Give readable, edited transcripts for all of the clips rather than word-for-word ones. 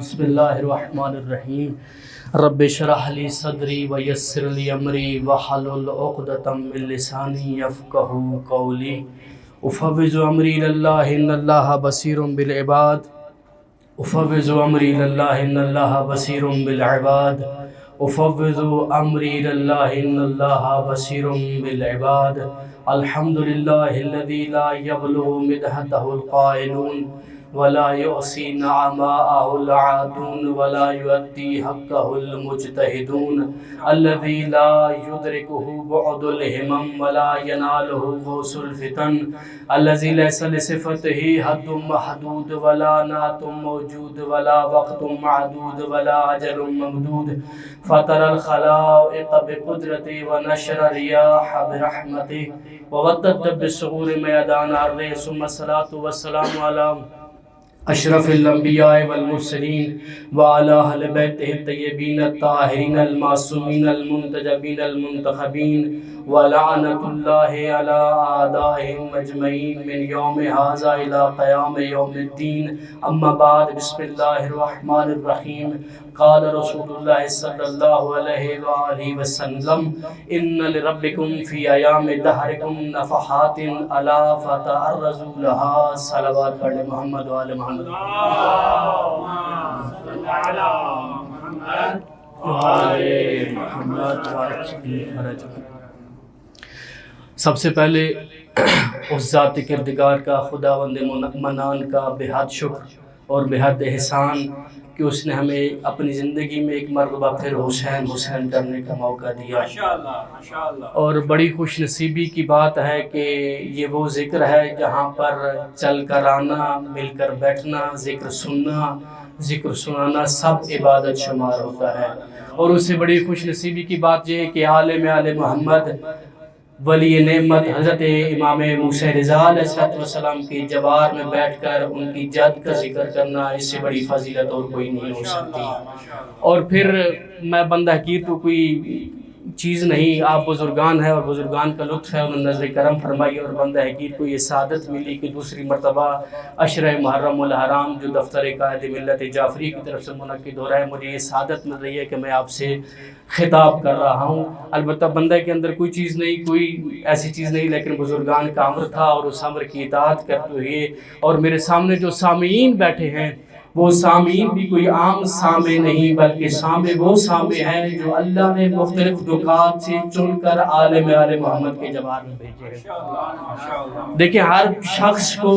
بسم اللہ الرحمن الرحیم رب اشرح لی صدری ویسر لی امری واحلل عقدۃ من لسانی یفقهوا قولی افوض امری اللہ ان اللہ بصیر بالعباد افوض امری اللہ ان اللہ بصیر بالعباد افوض امری اللہ ان اللہ بصیر بالعباد الحمدللہ الذی لا یبلغ مدحتہ القائلون ولا يعصي نعماءه العادون ولا يؤدي حقه المجتهدون الذي لا يدركه بعد الهمم ولا يناله غوث الفتن الذي ليس لصفته حد محدود ولا نعت موجود ولا وقت معدود ولا أجل ممدود فطر الخلائق بقدرته ونشر الرياح برحمته وودد بالصخور ميدان الريح ثم الصلاة والسلام على اشرف الانبیاء والمرسلین وعلی اہل بیتہ الطیبین الطاہرین المعصومین المنتجبین المنتخبین ولعنۃ اللہ علی اعدائہم اجمعین من یوم ھذا الی قیام یوم الدین اما بعد بسم اللہ الرحمن الرحیم قال رسول اللہ صلی اللہ علیہ وآلہ وسلم ان لربکم فی ایام دہرکم نفحات الا فتعرضوا لها صلوات پڑھ محمد وآل محمد سب سے پہلے اس ذات کردگار کا خداوند منان کا بے حد شکر اور بے حد احسان کہ اس نے ہمیں اپنی زندگی میں ایک مرتبہ پھر حسین کرنے کا موقع دیا اور بڑی خوش نصیبی کی بات ہے کہ یہ وہ ذکر ہے جہاں پر چل کر آنا، مل کر بیٹھنا، ذکر سننا، ذکر سنانا سب عبادت شمار ہوتا ہے۔ اور اس سے بڑی خوش نصیبی کی بات یہ ہے کہ عالم آل محمد ولی نعمت حضرت امام موسیٰ رضا علیہ السلام کی جوار میں بیٹھ کر ان کی جد کا ذکر کرنا اس سے بڑی فضیلت اور کوئی نہیں ہو سکتی۔ اور پھر میں بندہ حقیر تو کوئی چیز نہیں، آپ بزرگان ہیں اور بزرگان کا لطف ہے، انہوں نے نظر کرم فرمائی اور بندہ حقیر کو یہ سعادت ملی کہ دوسری مرتبہ عشرہ محرم الحرام جو دفتر قائد ملت جعفری کی طرف سے منعقد ہو رہا ہے، مجھے یہ سعادت مل رہی ہے کہ میں آپ سے خطاب کر رہا ہوں۔ البتہ بندہ کے اندر کوئی چیز نہیں، کوئی ایسی چیز نہیں، لیکن بزرگان کا امر تھا اور اس امر کی اطاعت کرتے ہوئے اور میرے سامنے جو سامعین بیٹھے ہیں وہ سامعین بھی کوئی عام سامع نہیں بلکہ سامع وہ سامع ہیں جو اللہ نے مختلف نکات سے چن کر عالم آل محمد کے جوار میں بھیجے ہیں۔ دیکھیں ہر شخص کو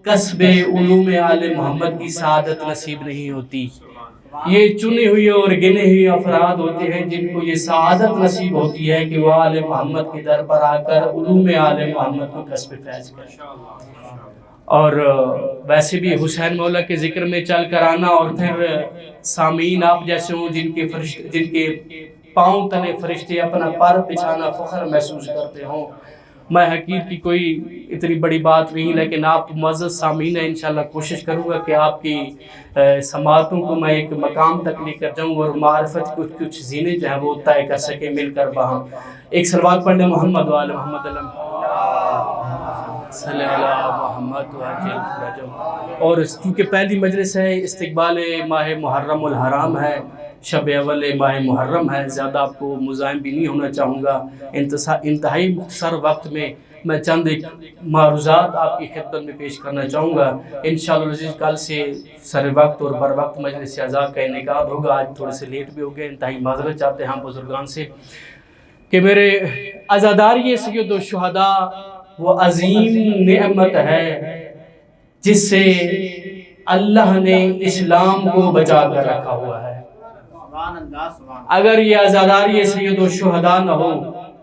کسب علوم آل محمد کی سعادت نصیب نہیں ہوتی، یہ چنے ہوئے اور گنے ہوئے افراد ہوتے ہیں جن کو یہ سعادت نصیب ہوتی ہے کہ وہ آل محمد کے در پر آ کر علوم آل محمد کو کسب فیض کریں۔ اور ویسے بھی حسین مولا کے ذکر میں چل کر آنا اور پھر سامعین آپ جیسے ہوں جن کے پاؤں تلے فرشتے اپنا پر بچھانا فخر محسوس کرتے ہوں، میں حقیر کی کوئی اتنی بڑی بات نہیں، لیکن آپ معزز سامعین ہیں، انشاءاللہ کوشش کروں گا کہ آپ کی سماعتوں کو میں ایک مقام تک لے کر جاؤں اور معرفت کچھ زینے جو ہیں وہ طے کر سکیں مل کر باہم۔ ایک صلوات پڑھنے محمد وآل محمد صلی اللہ محمد وآلہ۔ اور چونکہ پہلی مجلس ہے، استقبال ماہ محرم الحرام ہے، شب اول ماہ محرم ہے، زیادہ آپ کو مزاحم بھی نہیں ہونا چاہوں گا۔ انتہائی مختصر وقت میں چند ایک معروضات آپ کی خدمت میں پیش کرنا چاہوں گا۔ انشاءاللہ العزیز کل سے سر وقت اور بر وقت مجلس اعزاء کا انعقاد ہوگا، آج تھوڑے سے لیٹ بھی ہو گئے، انتہائی معذرت چاہتے ہیں ہم بزرگان سے کہ میرے عزاداری سید الشہداء وہ عظیم نعمت ہے جس سے اللہ نے اسلام کو بچا کر رکھا ہوا ہے۔ اگر یہ عزاداری سید الشہداء نہ ہو،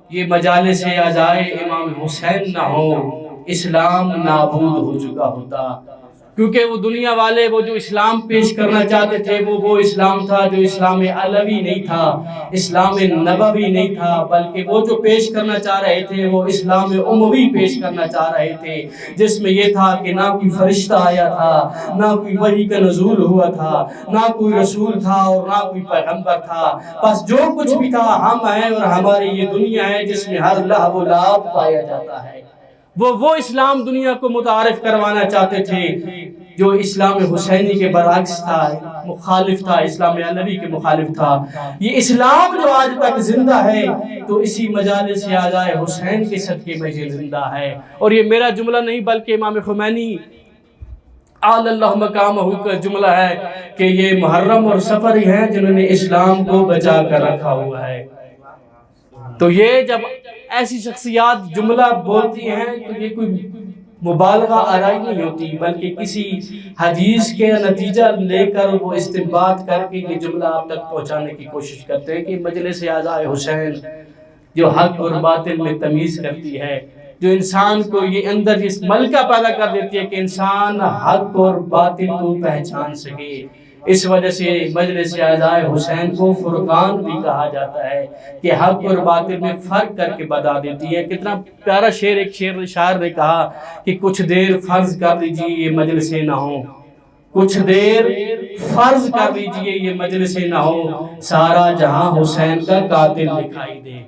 یہ مجالس عزائے امام حسین نہ ہو، اسلام نابود ہو چکا ہوتا، کیونکہ وہ دنیا والے وہ جو اسلام پیش کرنا چاہتے تھے وہ اسلام تھا جو اسلام علوی نہیں تھا، اسلام نبوی نہیں تھا، بلکہ وہ جو پیش کرنا چاہ رہے تھے وہ اسلام اموی پیش کرنا چاہ رہے تھے، جس میں یہ تھا کہ نہ کوئی فرشتہ آیا تھا، نہ کوئی وحی کا نزول ہوا تھا، نہ کوئی رسول تھا اور نہ کوئی پیغمبر تھا، بس جو کچھ بھی تھا ہم ہیں اور ہماری یہ دنیا ہے جس میں ہر لہو و لعب پایا جاتا ہے۔ وہ اسلام دنیا کو متعارف کروانا چاہتے تھے جو اسلام حسینی کے برعکس تھا، مخالف تھا، اسلام علوی کے مخالف تھا، یہ اسلام جو آج تک زندہ ہے تو اسی مجالس اعزائے حسین کے صدقے میں یہ زندہ ہے۔ اور یہ میرا جملہ نہیں بلکہ امام خمینی اعلی اللہ مقامہ کا جملہ ہے کہ یہ محرم اور سفر ہی ہیں جنہوں نے اسلام کو بچا کر رکھا ہوا ہے۔ تو یہ جب ایسی شخصیات جملہ بولتی ہیں تو یہ کوئی مبالغہ آرائی نہیں ہوتی، بلکہ کسی حدیث کے نتیجہ لے کر وہ استنباط کر کے یہ جملہ آپ تک پہنچانے کی کوشش کرتے ہیں کہ مجلس اعزائے حسین جو حق اور باطل میں تمیز کرتی ہے، جو انسان کو یہ اندر اس ملکہ پیدا کر دیتی ہے کہ انسان حق اور باطل کو پہچان سکے، اس وجہ سے مجلس اعزائے حسین کو فرقان بھی کہا جاتا ہے کہ حق اور باطل میں فرق کر کے بتا دیتی ہے۔ کتنا پیارا شعر، ایک شاعر نے کہا کہ کچھ دیر فرض کر لیجئے یہ مجلسیں نہ ہوں، کچھ دیر فرض کر لیجئے یہ مجلسیں نہ ہوں، سارا جہاں حسین کا قاتل دکھائی دے۔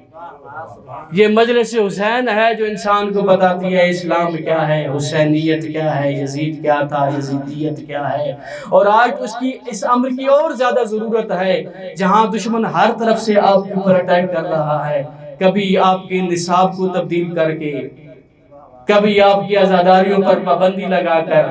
یہ مجلس حسین ہے جو انسان کو بتاتی ہے اسلام کیا ہے، حسینیت کیا ہے، یزید کیا تھا، یزیدیت کیا ہے۔ اور آج اس کی اس امر کی اور زیادہ ضرورت ہے جہاں دشمن ہر طرف سے آپ کے اوپر اٹیک کر رہا ہے، کبھی آپ کے نصاب کو تبدیل کر کے، کبھی آپ کی آزاداریوں پر پابندی لگا کر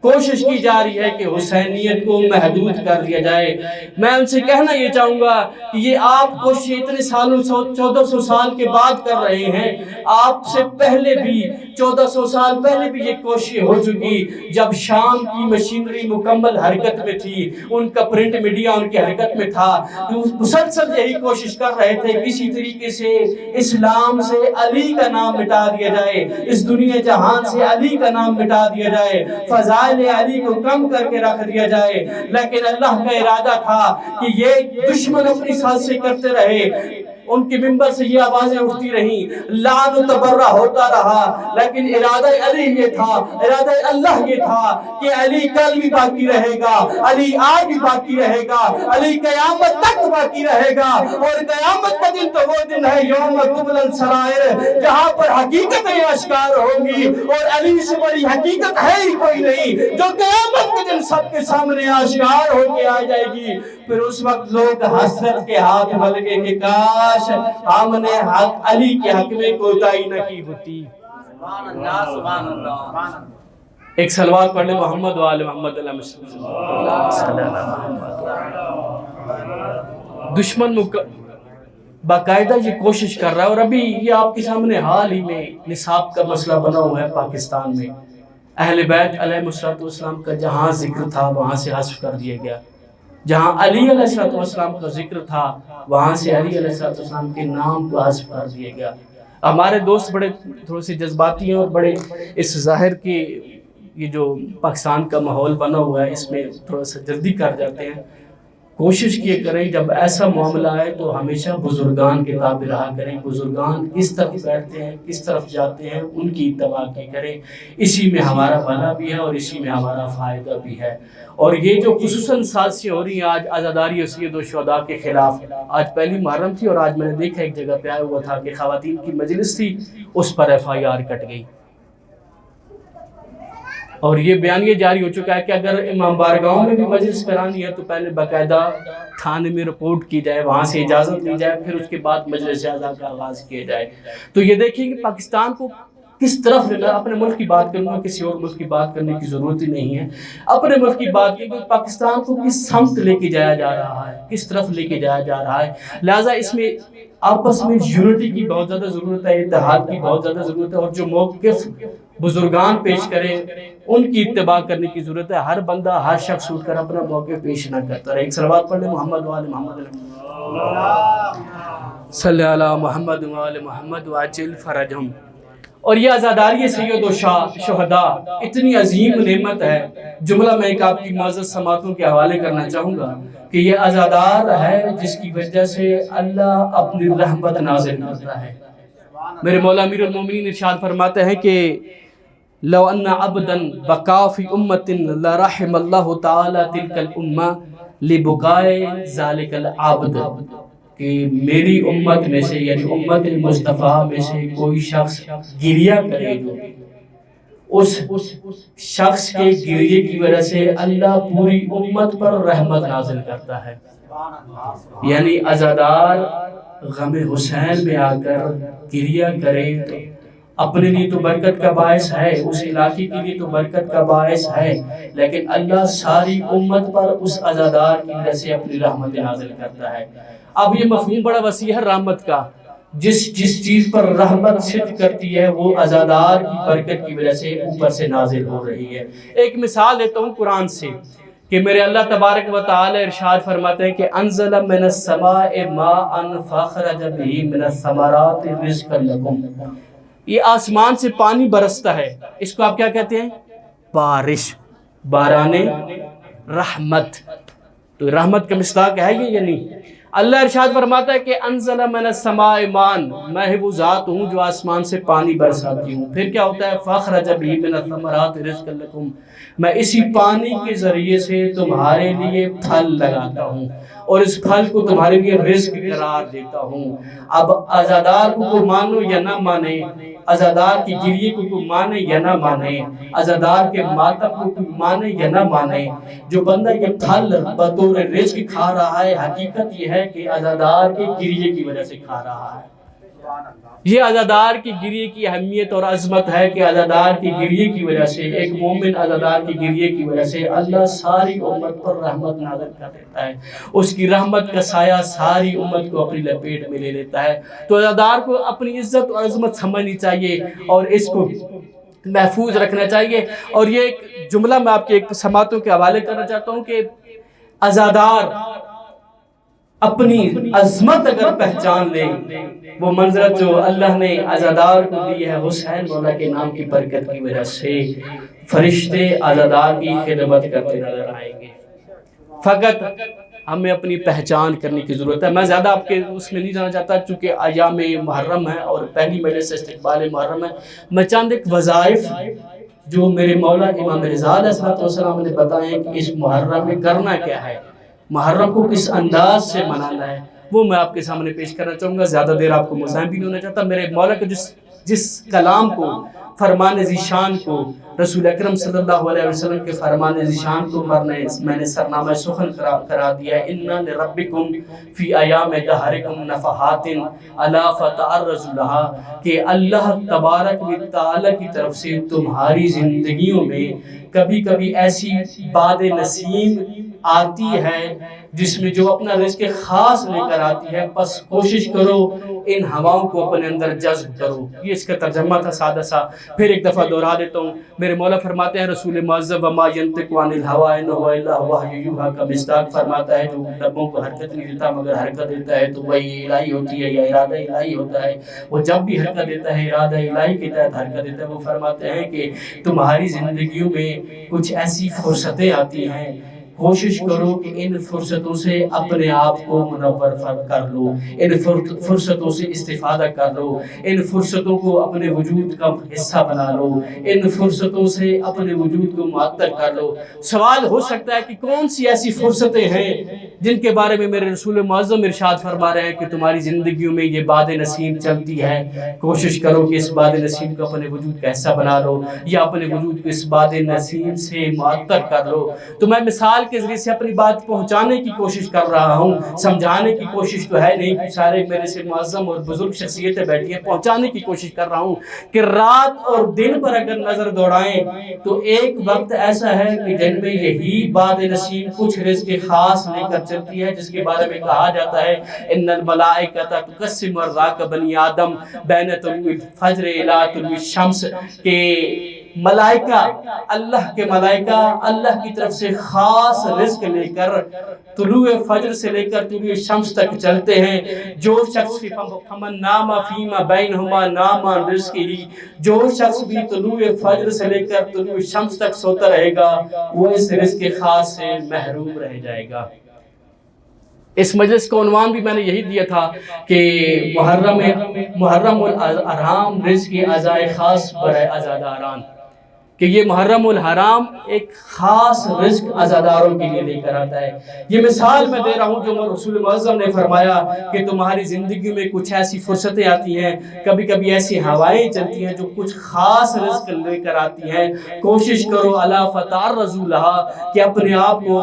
کوشش کی جا رہی ہے کہ حسینیت کو محدود کر دیا جائے۔ میں ان سے کہنا یہ چاہوں گا کہ یہ آپ کوشش اتنے سالوں 1400 سال کے بعد کر رہے ہیں، آپ سے پہلے بھی 1400 سال پہلے بھی یہ کوشش ہو چکی، جب شام کی مشینری مکمل حرکت میں تھی، ان کا پرنٹ میڈیا ان کی حرکت میں تھا، مسلسل یہی کوشش کر رہے تھے کسی طریقے سے اسلام سے علی کا نام مٹا دیا جائے، اس دنیا جہان سے علی کا نام مٹا دیا جائے، فضائل علی کو کم کر کے رکھ دیا جائے۔ لیکن اللہ کا ارادہ تھا کہ یہ دشمن اپنی سازشیں کرتے رہے، ان کے منبر سے یہ آوازیں اٹھتی رہیں، لعن و تبرہ ہوتا رہا، لیکن ارادہ علی یہ تھا، ارادہ اللہ یہ تھا کہ علی کل بھی باقی رہے گا، علی آج بھی باقی رہے گا، علی قیامت تک باقی رہے گا۔ اور قیامت کا دن تو وہ دن ہے یوم تبلی السرائر، جہاں پر حقیقتیں اشکار ہوں گی، اور علی سے بڑی حقیقت ہے ہی کوئی نہیں جو قیامت کے دن سب کے سامنے اشکار ہو کے آ جائے گی۔ پھر اس وقت لوگ حسرت کے ہاتھ مل گئے کہ کاش ہم نے حق علی کے حق میں کوتاہی نہ کی ہوتی۔ ایک صلوات پڑھ لیں محمد و آل محمد علیہ وسلم۔ دشمن باقاعدہ یہ کوشش کر رہا ہے، اور ابھی یہ آپ کے سامنے حال ہی میں نصاب کا مسئلہ بنا ہوا ہے پاکستان میں، اہل بیت علیہ السلام کا جہاں ذکر تھا وہاں سے حذف کر دیا گیا، جہاں علی علیہ السلام کا ذکر تھا وہاں سے علی علیہ السلام کے نام کو حذف کر دیا گیا۔ ہمارے دوست بڑے تھوڑے سے جذباتی ہیں اور بڑے اس ظاہر کی یہ جو پاکستان کا ماحول بنا ہوا ہے اس میں تھوڑا سا جلدی کر جاتے ہیں۔ کوشش کیے کریں جب ایسا معاملہ ہے تو ہمیشہ بزرگان کے تابع رہا کریں، بزرگان کس طرف بیٹھتے ہیں کس طرف جاتے ہیں ان کی اتباع کی کریں، اسی میں ہمارا بھلا بھی ہے اور اسی میں ہمارا فائدہ بھی ہے۔ اور یہ جو خصوصاً سازشیں ہو رہی ہیں آج عزاداری سید و شہداء کے خلاف، آج پہلی محرم تھی اور آج میں نے دیکھا ایک جگہ پہ آیا ہوا تھا کہ خواتین کی مجلس تھی، اس پر FIR کٹ گئی، اور یہ بیانیہ جاری ہو چکا ہے کہ اگر امام بارگاہوں میں بھی مجلس کرانی ہے تو پہلے باقاعدہ تھانے میں رپورٹ کی جائے، وہاں سے اجازت لی جائے، پھر اس کے بعد مجلس اعزا کا آغاز کیا جائے۔ تو یہ دیکھیں کہ پاکستان کو کس طرف لینا، اپنے ملک کی بات کرنا، کسی اور ملک کی بات کرنے کی ضرورت ہی نہیں ہے، اپنے ملک کی بات کی کہ پاکستان کو کس سمت لے کے جایا جا رہا ہے، کس طرف لے کے جایا جا رہا ہے۔ لہٰذا اس میں آپس میں یونٹی کی بہت زیادہ ضرورت ہے، اتحاد کی بہت زیادہ ضرورت ہے، اور جو موقف بزرگان پیش کریں ان کی اتباع کرنے کی ضرورت ہے۔ ہر بندہ ہر شخص اٹھ کر اپنا موقف پیش نہ کرتا رہے۔ ایک صلوات پڑھ لیں محمد و آل محمد صلی علی محمد و آل محمد وعجل فرجہم۔ اور یہ عزاداری سید و شہداء اتنی عظیم نعمت ہے، جملہ میں ایک آپ کی معزز سماعتوں کے حوالے کرنا چاہوں گا کہ یہ عزادار ہے جس کی وجہ سے اللہ اپنی رحمت نازل کرتا ہے۔ میرے مولا امیر المومنین ارشاد فرماتے ہیں کہ لو ان عبدا بقا فی امت لرحم اللہ تعالی تلک الامہ لبقائے ذالک العبد، کہ میری امت میں سے یعنی امت مصطفیٰ میں سے کوئی شخص گریہ کرے جو اس شخص کے گریے کی وجہ سے اللہ پوری امت پر رحمت نازل کرتا ہے۔ یعنی عزادار غم حسین میں آ کر گریہ کرے تو اپنے لیے تو برکت کا باعث ہے، اس علاقے کے لیے تو برکت کا باعث ہے، لیکن اللہ ساری امت پر اس عزادار کی وجہ سے اپنی رحمت نازل کرتا ہے۔ اب یہ مفہوم بڑا وسیع ہے رحمت کا، جس چیز پر رحمت صدق کرتی ہے وہ عزادار کی برکت کی وجہ سے اوپر سے نازل ہو رہی ہے۔ ایک مثال دیتا ہوں قرآن سے کہ میرے اللہ تبارک و تعالی ارشاد فرماتے ہیں کہ انزل من السماء ماء فاخرج به من الثمرات رزقا لكم، یہ آسمان سے پانی برستا ہے، اس کو آپ کیا کہتے ہیں؟ بارش، باران رحمت۔ تو رحمت کا مصداق ہے یہ یا نہیں؟ اللہ ارشاد فرماتا ہے کہ انزل من السماء ماء، میں وہ ذات ہوں جو آسمان سے پانی برساتی ہوں۔ پھر کیا ہوتا ہے؟ فاخرج به من الثمرات رزقا لكم، میں اسی پانی کے ذریعے سے تمہارے لیے پھل لگاتا ہوں اور اس پھل کو تمہارے لیے رزق قرار دیتا ہوں۔ اب عزادار کو کوئی مانو یا نہ مانے، عزادار کی گریے کو کوئی مانے یا نہ مانے، عزادار کے ماتم کو کوئی مانے یا نہ مانے، جو بندہ یہ پھل بطور رزق کھا رہا ہے، حقیقت یہ ہے کہ عزادار کے گریے کی وجہ سے کھا رہا ہے۔ یہ عزادار کی گریے کی اہمیت اور عظمت ہے کہ عزادار کی گریے کی وجہ سے، ایک مومن عزادار کی گریے کی وجہ سے اللہ ساری امت پر رحمت نازل کر دیتا ہے، اس کی رحمت کا سایہ ساری امت کو اپنی لپیٹ میں لے لیتا ہے۔ تو عزادار کو اپنی عزت اور عظمت سمجھنی چاہیے اور اس کو محفوظ رکھنا چاہیے۔ اور یہ ایک جملہ میں آپ کے ایک سماعتوں کے حوالے کرنا چاہتا ہوں کہ عزادار اپنی عظمت اگر پہچان لے، وہ منزلت جو اللہ نے عزادار کو دی ہے حسین مولا کے نام کی برکت کی وجہ سے، فرشتے عزادار کی خدمت کرتے نظر آئیں گے۔ فقط ہمیں اپنی پہچان کرنے کی ضرورت ہے۔ میں زیادہ آپ کے اس میں نہیں جانا چاہتا چونکہ ایام محرم ہے اور پہلی مجلس استقبال محرم ہے۔ میں چند ایک وظائف جو میرے مولا امام رضا علیہ السلام نے بتائے ہیں کہ اس محرم میں کرنا کیا ہے، محرم کو کس انداز سے منانا ہے، وہ میں آپ کے سامنے پیش کرنا چاہوں گا۔ زیادہ دیر آپ کو مزاحم بھی نہیں ہونا چاہتا۔ میرے مولا کے جس کلام کو، فرمان ذیشان کو، رسول اکرم صلی اللہ علیہ وسلم کے فرمان ذیشان کو میں نے سرنامہ سخن کرا دیا ہے، اِنَّا لِرَبِّكُمْ فِي أَيَامِ دَهْرِكُمْ نَفَحَاتٍ أَلَا فَتَعَرَّضُوا لَهَا، کہ اللہ تبارک و تعالی کی طرف سے تمہاری زندگیوں میں کبھی کبھی ایسی باد نسیم آتی ہے جس میں جو اپنا رزق خاص لے کر آتی ہے، بس کوشش کرو ان ہواؤں کو اپنے اندر جذب کرو۔ یہ اس کا ترجمہ تھا سادہ سا، پھر ایک دفعہ دہرا دیتا ہوں۔ میرے مولا فرماتے ہیں رسول معظم وما ينطق عن الهوى ان هو الا وحی یوحی کا مصداق فرماتا ہے جو لبوں کو حرکت نہیں دیتا مگر حرکت دیتا ہے تو وہی الہی ہوتی ہے یا ارادہ الہی ہوتا ہے۔ وہ جب بھی حرکت دیتا ہے ارادہ الہی کے تحت حرکت دیتا ہے۔ وہ فرماتے ہیں کہ تمہاری زندگیوں میں کچھ ایسی فرصتیں آتی ہیں، کوشش کرو کہ ان فرصتوں سے اپنے آپ کو منور کر لو، ان فرصتوں سے استفادہ کر لو، ان فرصتوں کو اپنے وجود کا حصہ بنا لو، ان فرصتوں سے اپنے وجود کو معطر کر لو۔ سوال ہو سکتا ہے کہ کون سی ایسی فرصتیں ہیں جن کے بارے میں میرے رسول معظم ارشاد فرما رہے ہیں کہ تمہاری زندگیوں میں یہ باد نسیم چلتی ہے، کوشش کرو کہ اس باد نسیم کو اپنے وجود کا حصہ بنا لو یا اپنے وجود کو اس باد نسیم سے معطر کر لو۔ تو میں مثال کے ذریعے سے اپنی بات پہنچانے کی کوشش کر رہا ہوں، سمجھانے کی کوشش تو ہے نہیں، سارے میرے سے معظم اور بزرگ شخصیتیں بیٹھی ہیں، پہنچانے کی کوشش کر رہا ہوں کہ رات اور دن پر اگر نظر دوڑائیں تو ایک وقت ایسا ہے کہ جن میں یہی باد نسیم کچھ رزق خاص لے کر چلتی ہے، جس کے بارے میں کہا جاتا ہے ان الملائکۃ تقسم الراق بنی آدم بین طلوع الفجر الی طلوع الشمس، کہ ملائکہ، اللہ کے ملائکہ اللہ کی طرف سے خاص رزق لے کر طلوع فجر سے لے کر طلوع شمس تک چلتے ہیں۔ جو شخص فمن نام فیما بینہما نام عن رزقہ، جو شخص بھی طلوع فجر سے لے کر طلوع شمس تک سوتا رہے گا وہ اس رزق خاص سے محروم رہ جائے گا۔ اس مجلس کا عنوان بھی میں نے یہی دیا تھا کہ محرم الحرام رزق عزائے خاص برائے عزاداران، کہ یہ محرم الحرام ایک خاص رزق عزاداروں کے لیے لے کر آتا ہے۔ یہ مثال میں دے رہا ہوں جو رسول معظم نے فرمایا کہ تمہاری زندگی میں کچھ ایسی فرصتیں آتی ہیں، کبھی کبھی ایسی ہوائیں چلتی ہیں جو کچھ خاص رزق لے کر آتی ہیں۔ کوشش کرو الا فتعرضوا لها کہ اپنے آپ کو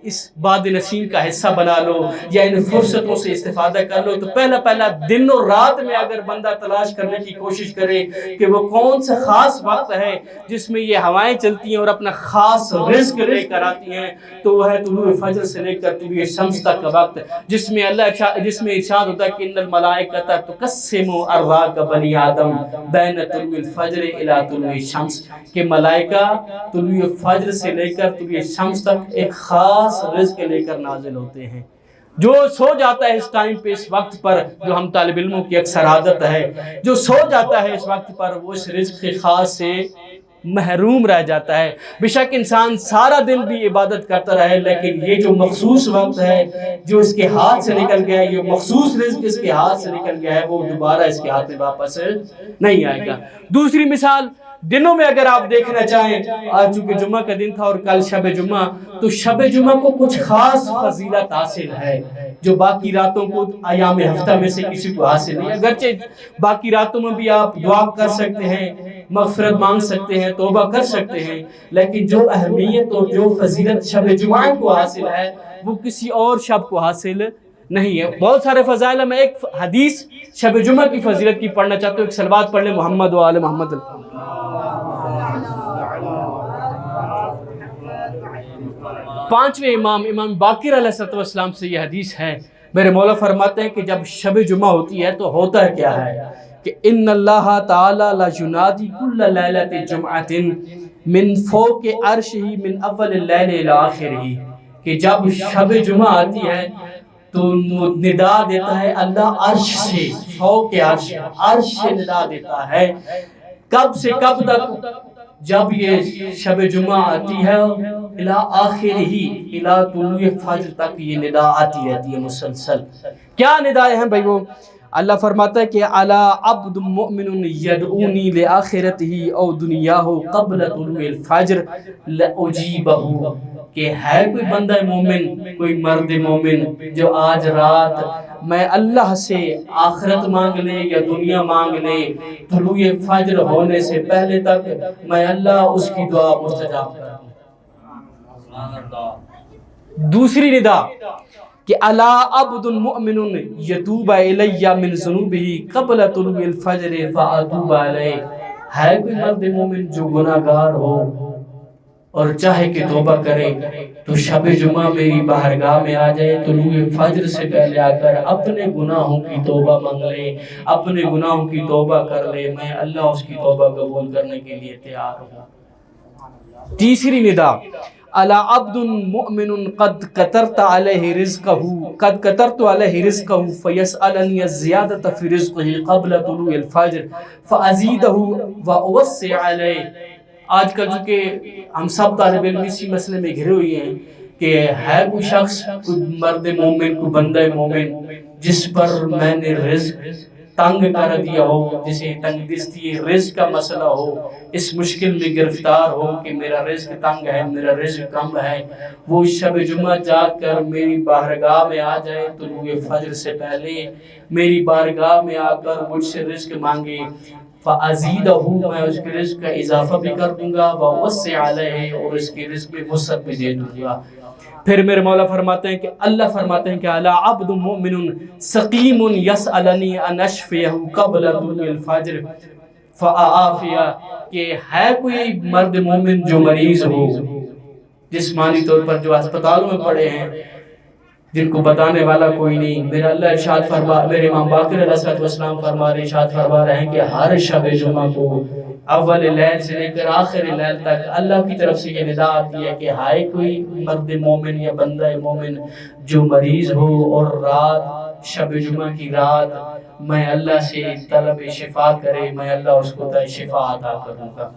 اس باد نسیم کا حصہ بنا لو یا ان فرصتوں سے استفادہ کر لو۔ تو پہلا دن اور رات میں اگر بندہ تلاش کرنے کی کوشش کرے کہ وہ کون سا خاص وقت ہے جس میں یہ ہوائیں چلتی ہیں اور اپنا خاص رزق لے کر آتی ہیں، تو وہ ہے طلوع فجر سے لے کر طلوع شمس تک کا وقت، جس میں ارشاد ہوتا ہے کہ ان الملائکۃ تقسم ارواح بنی آدم بین طلوع الفجر الی طلوع الشمس، کہ ملائکہ طلوع فجر سے لے کر طلوع شمس تک ایک خاص رزق لے کر نازل ہوتے ہیں۔ جو سو جاتا ہے اس ٹائم پہ، اس وقت پر، جو ہم طالب علموں کی اکثر عادت ہے، جو سو جاتا ہے اس وقت پر، وہ اس رزق خاص سے محروم رہ جاتا ہے۔ بے شک انسان سارا دن بھی عبادت کرتا رہے، لیکن یہ جو مخصوص وقت ہے جو اس کے ہاتھ سے نکل گیا ہے، یہ مخصوص رزق اس کے ہاتھ سے نکل گیا ہے، وہ دوبارہ اس کے ہاتھ میں واپس نہیں آئے گا۔ دوسری مثال دنوں میں اگر آپ دیکھنا چاہیں، آج چونکہ جمعہ کا دن تھا اور کل شب جمعہ، تو شب جمعہ کو کچھ خاص فضیلت حاصل ہے جو باقی راتوں کو ایام ہفتہ میں سے کسی کو حاصل نہیں۔ اگرچہ باقی راتوں میں بھی آپ دعا کر سکتے ہیں، مغفرت مانگ سکتے ہیں، توبہ کر سکتے ہیں، لیکن جو اہمیت اور جو فضیلت شب جمعہ کو حاصل ہے وہ کسی اور شب کو حاصل نہیں ہے۔ بہت سارے فضائل، میں ایک حدیث شب جمعہ کی فضیلت کی پڑھنا چاہتا ہوں۔ ایک صلوات پڑھ لیں محمد و آل محمد۔ پانچویں امام باقر علیہ السلام سے یہ حدیث ہے، میرے مولا فرماتے ہیں کہ جب شب جمعہ ہوتی ہے تو ہوتا ہے کیا ہے کہ ان اللہ تعالی لا ینادی کل لیلۃ جمعۃ من فوق عرشہ من اول اللیل الی آخرہ، کہ جب شب جمعہ آتی ہے تو ندا دیتا ہے اللہ عرش سے، فوق عرش سے ندا دیتا ہے۔ کب سے کب تک؟ جب یہ شب جمعہ آتی ہے الی آخرہ، الی طلوع فجر تک یہ ندا آتی رہتی ہے مسلسل۔ کیا ندائیں ہیں بھائی؟ وہ اللہ فرماتا ہے کہ الا عبد مؤمن یدعونی لآخرتہ او دنیاہ قبل طلوع الفجر لاجیبہ، کہ ہے کوئی بندہ مومن، کوئی مرد مومن جو آج رات میں اللہ سے آخرت مانگ لے یا دنیا مانگ لے، طلوع فجر ہونے سے پہلے تک میں اللہ اس کی دعا مستجاب کروں۔ دوسری ندا کہ الا عبد مؤمن یتوب الی من ذنوبہ قبل طلوع الفجر فاتوب علیہ، ہے کوئی مرد مومن جو گناہ گار ہو اور چاہے کہ توبہ کرے تو شب جمعہ میری بارگاہ میں آ جائے، طلوع فجر سے پہلے آ کر اپنے گناہوں کی توبہ مانگ لے، اپنے گناہوں کی توبہ کر لے، میں اللہ اس کی توبہ قبول کرنے کے لیے تیار ہوں۔ تیسری ندا الا عبد مؤمن قد قطرت علیہ رزقہ فیسألنی الزیادۃ فی رزقہ قبل طلوع الفجر فازیدہ واوسع علیہ۔ آج کل چونکہ ہم سب طالب علم اسی مسئلے میں گھرے ہوئے ہیں کہ ہے کوئی شخص، کوئی مرد مومن، کوئی بندہ مومن جس پر میں نے رزق تنگ کر دیا ہو، جسے تنگ دستی رزق کا مسئلہ ہو، اس مشکل میں گرفتار ہو کہ میرا رزق تنگ ہے، میرا رزق کم ہے، وہ شب جمعہ جا کر میری بارگاہ میں آ جائے طلوع فجر سے پہلے، میری بارگاہ میں آ کر مجھ سے رزق مانگے، فازیدہ، میں اس کے رزق کا اضافہ بھی کر دوں گا، ووسع علیہ، اور اس کے رزق میں وسعت بھی دے دوں گا۔ پھر میرے مولا فرماتے ہیں کہ اللہ فرماتے ہیں کہ الا عبد مؤمن سقیم یسألنی ان اشفیہ قبل طلوع الفجر فاعافیہ، کہ ہے کوئی مرد مومن جو مریض ہو، جسمانی طور پر جو ہسپتالوں میں پڑے ہیں، جن کو بتانے والا کوئی نہیں، میرا اللہ ارشاد فرما، میرے امام باقر علیہ السلام فرما رہے، ارشاد فرما رہے ہیں کہ ہر شب جمعہ کو اول لیل سے لے کر آخر لیل تک اللہ کی طرف سے یہ ندا آتی ہے کہ ہائے کوئی مرد مومن یا بندہ مومن جو مریض ہو اور رات شب جمعہ کی رات میں اللہ سے طلب شفا کرے، میں اللہ اس کو شفا عطا کروں گا،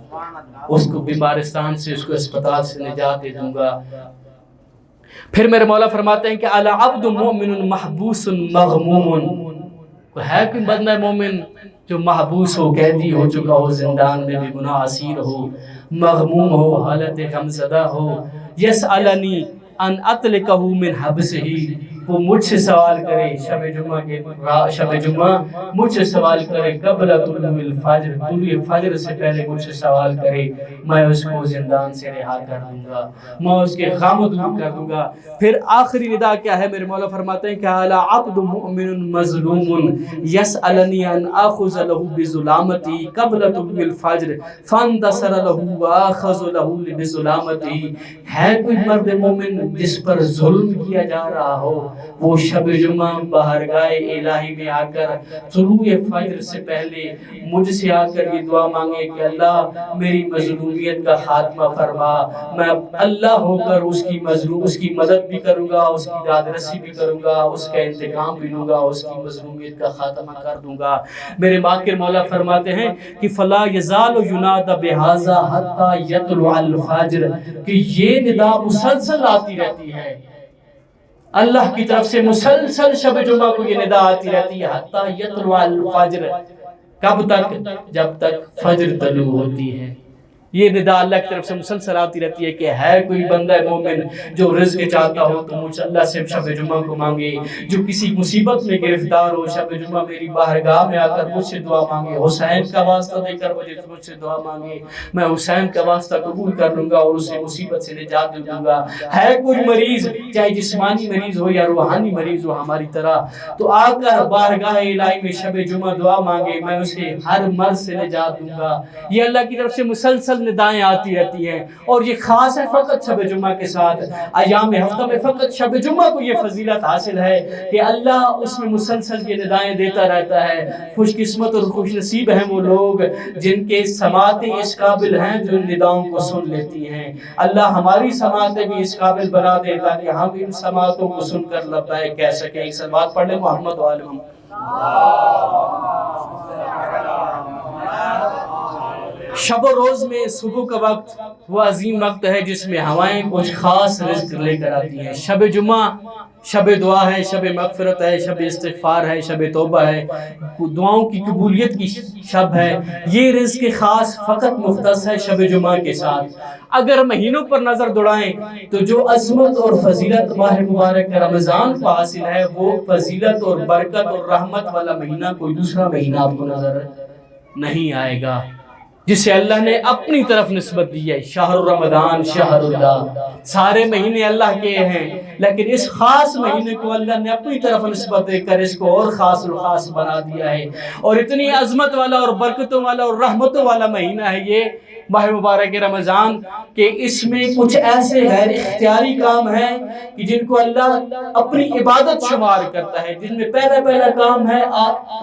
اس کو بیمارستان سے، اس کو اسپتال سے نجات دے دوں گا۔ پھر میرے مولا فرماتے ہیں کہ الا عبد مؤمن محبوس مغموم، ہے کوئی بندہ مومن جو محبوس ہو، قیدی ہو چکا ہو، زندان میں بھی گناہ اسیر ہو، مغموم ہو حالت غمزدہ ہو، یسألنی ان اطلقہ من حبسہ، وہ مجھ سے سوال کرے شب جمعہ مجھ سے سوال کرے قبل طلوع الفجر، طلوع فجر سے پہلے مجھ سے سوال کرے، میں اس کو زندان سے رہا کر دوں گا، میں اس کے غم دور کر دوں گا۔ پھر آخری ندا کیا ہے؟ میرے مولا فرماتے ہیں کہ اعلی عبد مؤمن مظلوم یسألنی ان آخذ له بظلامتی قبل طلوع الفجر فانتصر له واخذ له بظلامتی، ہے کوئی مرد مومن جس پر ظلم کیا جا رہا ہو، وہ شب جمعہ بارگاہ الہی میں آ کر طلوع فجر سے پہلے مجھ سے آ کر یہ دعا مانگے کہ اللہ میری مظلومیت کا خاتمہ فرما، میں اللہ ہو کر اس کی مدد بھی کروں گا، اس کی داد رسی بھی کروں گا، اس کا انتقام بھی لوں گا، اس کی مظلومیت کا خاتمہ کر دوں گا۔ میرے باقر مولا فرماتے ہیں کہ فلا یزال ینادی بہذا حتی یطلع الفجر، کہ یہ ندا مسلسل آتی رہتی ہے اللہ کی طرف سے، مسلسل شب جمعہ کو یہ ندا آتی رہتی ہے، حتی یطلع الفجر، کب تک؟ جب تک فجر طلوع ہوتی ہے۔ یہ ندا اللہ کی طرف سے مسلسل آتی رہتی ہے کہ ہے کوئی بندہ مومن جو رزق چاہتا ہو تو مجھ اللہ سے شب جمعہ کو مانگے، جو کسی مصیبت میں گرفتار ہو شب جمعہ میری بارگاہ میں آ کر مجھ سے دعا مانگے، حسین کا واسطہ دے کر مجھ سے دعا مانگے، میں حسین کا واسطہ قبول کر لوں گا اور اسے مصیبت سے نجات دوں گا۔ ہے کوئی مریض، چاہے جسمانی مریض ہو یا روحانی مریض ہو ہماری طرح، تو آ کر بارگاہ الہی میں شب جمعہ دعا مانگے، میں اسے ہر مرض سے نجات دوں گا۔ یہ اللہ کی طرف سے مسلسل ندائیں آتی رہتی ہیں، اور یہ خاص ہے فقط شب جمعہ کے ساتھ۔ ایام ہفتہ میں فقط شب جمعہ کو یہ فضیلت حاصل ہے کہ اللہ اس میں مسلسل یہ ندائیں دیتا رہتا ہے۔ خوش قسمت اور خوش نصیب ہیں وہ لوگ جن کے سماعتیں اس قابل ہیں جو نداؤں کو سن لیتی ہیں۔ اللہ ہماری سماعتیں بھی اس قابل بنا دے تاکہ ہم ان سماعتوں کو سن کر لبیک کہہ سکیں۔ ایک صلوات پڑھ لیں محمد و آل محمد۔ شب و روز میں صبح کا وقت وہ عظیم وقت ہے جس میں ہوائیں کچھ خاص رزق لے کر آتی ہیں۔ شب جمعہ شب دعا ہے، شب مغفرت ہے، شب استغفار ہے، شب توبہ ہے، دعاؤں کی قبولیت کی شب ہے۔ یہ رزق خاص فقط مختص ہے شب جمعہ کے ساتھ۔ اگر مہینوں پر نظر دوڑائیں تو جو عظمت اور فضیلت ماہ مبارک رمضان کو حاصل ہے، وہ فضیلت اور برکت اور رحمت والا مہینہ کوئی دوسرا مہینہ آپ کو نظر نہیں آئے گا، جسے اللہ نے اپنی طرف نسبت دی ہے۔ شہر رمضان شہر اللہ، سارے مہینے اللہ کے ہیں لیکن اس خاص مہینے کو اللہ نے اپنی طرف نسبت دے کر اس کو اور خاص و خاص بنا دیا ہے، اور اتنی عظمت والا اور برکتوں والا اور رحمتوں والا مہینہ ہے یہ ماہ مبارک رمضان، کہ اس میں کچھ ایسے غیر اختیاری کام ہیں کہ جن کو اللہ اپنی عبادت شمار کرتا ہے، جن میں پہلا کام ہے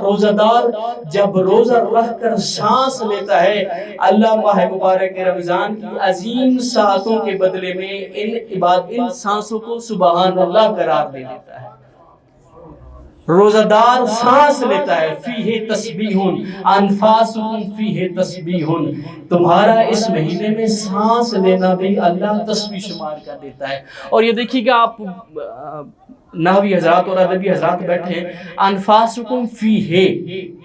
روزہ دار جب روزہ رکھ کر سانس لیتا ہے، اللہ ماہ مبارک رمضان کی عظیم ساعتوں کے بدلے میں ان سانسوں کو سبحان اللہ قرار دے دیتا ہے۔ روزہ دار سانس لیتا ہے، فیہ تسبیح انفاسکم فیہ تسبیح، تمہارا اس مہینے میں سانس لینا بھی اللہ تسبیح شمار کر دیتا ہے۔ اور یہ دیکھیے گا آپ نحوی حضرات اور ادبی حضرات بیٹھے ہیں، انفاسکم فیہ،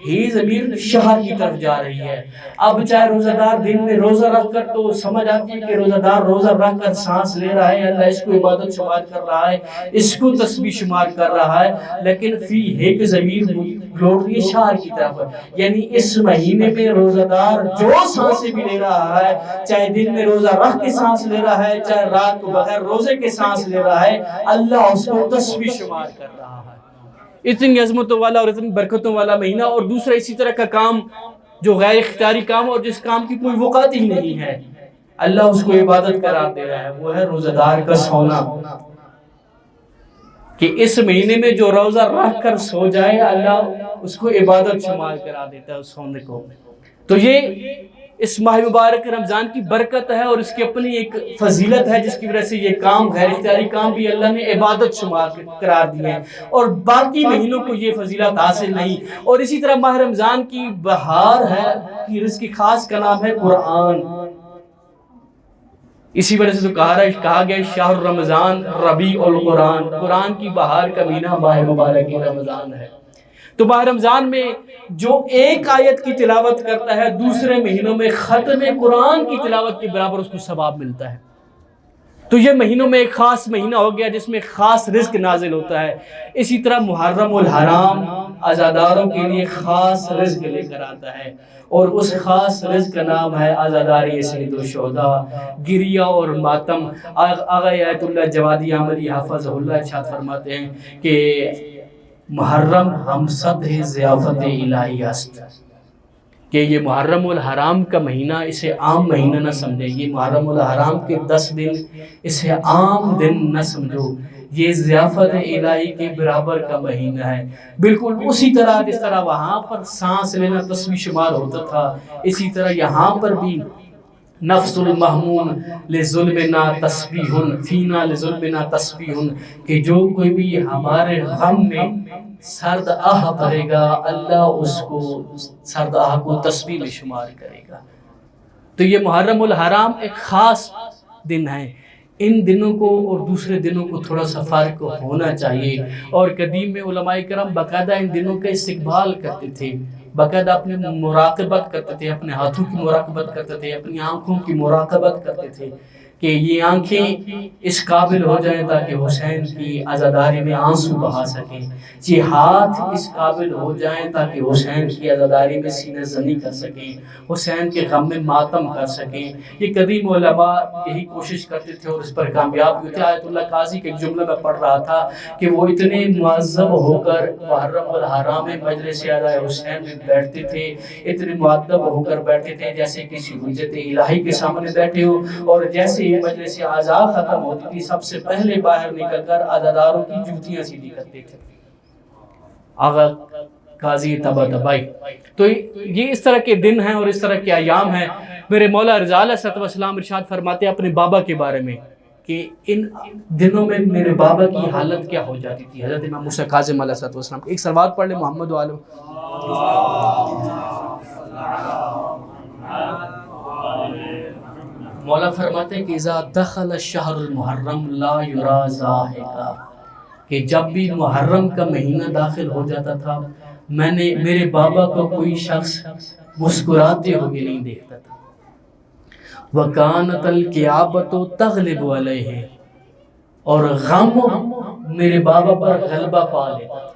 ہی ضمیر شہر کی طرف جا رہی ہے۔ اب چاہے روزہ دار دن میں روزہ رکھ کر تو سمجھ آتی ہے کہ روزہ دار روزہ رکھ کر سانس لے رہا ہے، اللہ اس کو عبادت شمار کر رہا ہے، اس کو تسبیح شمار کر رہا ہے، لیکن فیہ کے ضمیر لوٹ رہی ہے شہر کی طرف، یعنی اس مہینے میں روزہ دار جو سانسیں بھی لے رہا ہے، چاہے دن میں روزہ رکھ کے سانس لے رہا ہے، چاہے رات کو بغیر روزے کے سانس لے رہا ہے، اللہ اس کو تسبیح شمار کر رہا ہے۔ اتنی عظمتوں والا اور اتنی برکتوں والا مہینہ، اور دوسرا اسی طرح کا کام جو غیر اختیاری کام اور جس کام کی کوئی وقت ہی نہیں ہے، اللہ اس کو عبادت قرار دے رہا ہے، وہ ہے روزہ دار کا سونا، کہ اس مہینے میں جو روزہ رکھ کر سو جائے اللہ اس کو عبادت شمار کرا دیتا ہے اس سونے کو۔ تو یہ اس ماہ مبارک رمضان کی برکت ہے اور اس کی اپنی ایک فضیلت ہے جس کی وجہ سے یہ کام غیر اختیاری کام بھی اللہ نے عبادت شمار قرار دی ہے، اور باقی مہینوں کو یہ فضیلت حاصل نہیں۔ اور اسی طرح ماہ رمضان کی بہار ہے کہ رزق کی خاص کا نام ہے قرآن، اسی وجہ سے تو کہا گیا شہر رمضان ربیع القرآن، قرآن کی بہار کا مہینہ ماہ مبارک رمضان ہے۔ تو ماہ رمضان میں جو ایک آیت کی تلاوت کرتا ہے دوسرے مہینوں میں ختم قرآن کی تلاوت کے برابر اس کو ثواب ملتا ہے۔ تو یہ مہینوں میں ایک خاص مہینہ ہو گیا جس میں خاص رزق نازل ہوتا ہے۔ اسی طرح محرم الحرام عزاداروں کے لیے خاص رزق لے کر آتا ہے، اور اس خاص رزق کا نام ہے عزاداری سید الشہداء، گریہ اور ماتم۔ آغا آیت اللہ جوادی عمری حافظ اللہ ارشاد فرماتے ہیں کہ محرم ہم سطح ضیافت الہی است، کہ یہ محرم الحرام کا مہینہ اسے عام مہینہ نہ سمجھے، یہ محرم الحرام کے 10 دن اسے عام دن نہ سمجھو، یہ ضیافت الہی کے برابر کا مہینہ ہے۔ بالکل اسی طرح جس طرح وہاں پر سانس لینا تسبیح شمار ہوتا تھا، اسی طرح یہاں پر بھی نفس المحمون لظلمنا تسبیح فینا لظلمنا تسبیح، کہ جو کوئی بھی ہمارے غم میں سرد آہ بھرے گا اللہ اس کو سرد آہ کو تسبیح میں شمار کرے گا۔ تو یہ محرم الحرام ایک خاص دن ہے، ان دنوں کو اور دوسرے دنوں کو تھوڑا سا فرق ہونا چاہیے، اور قدیم میں علماء کرام باقاعدہ ان دنوں کا استقبال کرتے تھے، باقاعدہ اپنے مراقبت کرتے تھے، اپنے ہاتھوں کی مراقبت کرتے تھے، اپنی آنکھوں کی مراقبت کرتے تھے کہ یہ آنکھیں اس قابل ہو جائیں تاکہ حسین کی عزاداری میں آنسو بہا سکیں، یہ ہاتھ اس قابل ہو جائیں تاکہ حسین کی عزاداری میں سینہ زنی کر سکیں، حسین کے غم میں ماتم کر سکیں۔ یہ قدیم علماء یہی کوشش کرتے تھے اور اس پر کامیاب ہوتے۔ آیت اللہ قاضی کے ایک جملہ میں پڑھ رہا تھا کہ وہ اتنے معذب ہو کر محرم الحرام میں مجلس عزا حسین میں بیٹھتے تھے، اتنے معذب ہو کر بیٹھتے تھے جیسے کسی حجت الہی کے سامنے بیٹھے ہو، اور جیسے ہی مجلس عزا ختم ہوتی تھی سب سے پہلے باہر نکل کر عزاداروں کی جوتیاں سیدھی کرتے تھے۔ آغا قاضی طبع طبعی۔ تو یہ اس طرح کے دن ہیں اور اس طرح کے ایام ہیں۔ میرے مولا رضا علیہ السلام ارشاد فرماتے ہیں اپنے بابا کے بارے میں کہ ان دنوں میں میرے بابا کی حالت کیا ہو جاتی تھی۔ حضرت امام موسیٰ کاظم علیہ السلام، ایک سلوات پڑھ لیں محمد و آلہ۔ مولا فرماتے ہیں کہ اذا دخل الشہر المحرم لا یرا ضاحکا، کہ جب بھی محرم کا مہینہ داخل ہو جاتا تھا میں نے میرے بابا کو کوئی شخص مسکراتے ہوئے نہیں دیکھتا تھا۔ وَكَانَتَ الْكِعَابَةُ تَغْلِبُ عَلَيْهِ، اور غم میرے بابا پر غلبہ پا لیتا تھا۔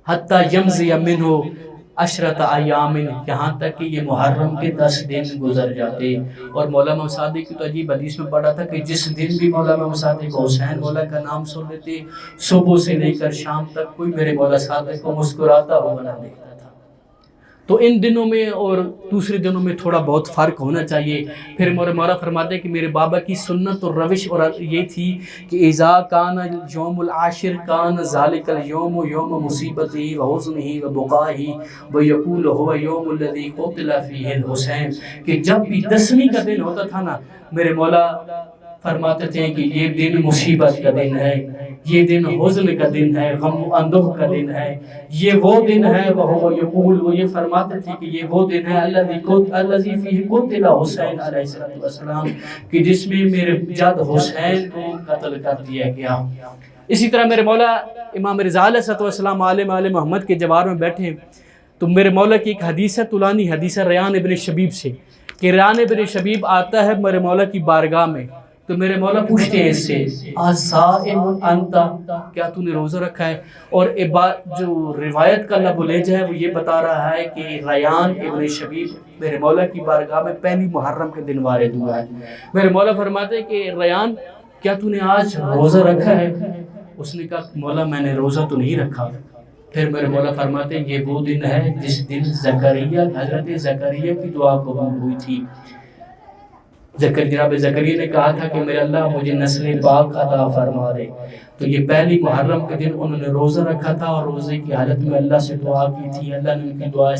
حَتَّى يَمْزِيَ مِنْهُ عشرت ایام، یہاں تک کہ یہ محرم کے 10 دن گزر جاتے۔ اور مولانا صادق کی تو عجیب حدیث میں پڑھا تھا کہ جس دن بھی مولانا صادق کو حسین مولا کا نام سن لیتے صبح سے لے کر شام تک کوئی میرے مولا صادق کو مسکراتا ہوا نہ دیکھتا تھا۔ تو ان دنوں میں اور دوسرے دنوں میں تھوڑا بہت فرق ہونا چاہیے۔ پھر مولا فرماتے ہیں کہ میرے بابا کی سنت اور روش اور یہ تھی کہ اذا کان یوم العاشر کان ذالک اليوم یوم مصیبتہ وحزنہ وبقائہ ویقول هو یوم الذی قتل فیہ الحسین، کہ جب بھی 10ویں کا دن ہوتا تھا نا میرے مولا فرماتے تھے کہ یہ دن مصیبت کا دن ہے، یہ دن حزن کا دن ہے، غم و اندوہ کا دن ہے، یہ وہ دن ہے وہ یقول، وہ یہ فرماتے تھے کہ یہ وہ دن ہے الذی فیہ قتل حسین علیہ السلام، کہ جس میں میرے جد حسین کو قتل کر دیا گیا۔ اسی طرح میرے مولا امام رضا علیہ السلام عالم آل محمد کے جوار میں بیٹھے تو میرے مولا کی ایک حدیث ہے، طولانی حدیث ہے ریان ابن شبیب سے، کہ ریان ابن شبیب آتا ہے میرے مولا کی بارگاہ میں تو میرے مولا پوچھتے ہیں اس سے اصائم انت، کیا تو نے روزہ رکھا ہے؟ اور جو روایت کا لب و لہجہ ہے وہ یہ بتا رہا ہے کہ ریان ابن شبیب میرے مولا کی بارگاہ میں پہلی محرم کے دن وارد ہوا ہے۔ میرے مولا فرماتے ہیں کہ ریان کیا تو نے آج روزہ رکھا ہے؟ اس نے کہا مولا میں نے روزہ تو نہیں رکھا۔ پھر میرے مولا فرماتے ہیں یہ وہ دن ہے جس دن زکریا حضرت زکریا کی دعا قبول ہوئی تھی۔ جناب زکریا نے کہا تھا کہ میرے اللہ مجھے نسل پاک عطا فرما دے، تو یہ پہلی محرم کے دن انہوں نے روزہ رکھا تھا اور روزے کی حالت میں اللہ سے دعا کی تھی، اللہ نے ان کی دعا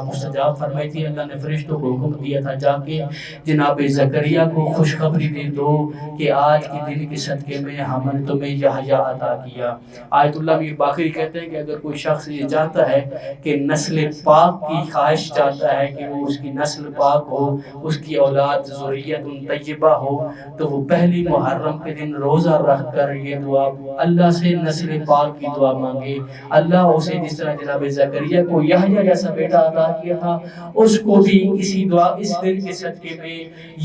مستجاب فرمائی تھی۔ اللہ نے فرشتوں کو حکم دیا تھا جا کے جناب زکریا کو خوشخبری دے دو کہ آج کے دن کے صدقے میں ہم نے تمہیں یحییٰ عطا کیا۔ آیت اللہ میر باقری کہتے ہیں کہ اگر کوئی شخص یہ چاہتا ہے کہ نسل پاک کی خواہش چاہتا ہے کہ وہ اس کی نسل پاک ہو، اس کی اولاد ذریت طیبہ ہو، تو وہ پہلی محرم کے دن روزہ رکھ کر یہ دعا اللہ سے نسل پاک کی دعا مانگے. اللہ اسے جس طرح جناب زکریا کو یحییٰ جیسا بیٹا عطا کیا تھا اس کو بھی اسی دعا اس دن کے صدقے میں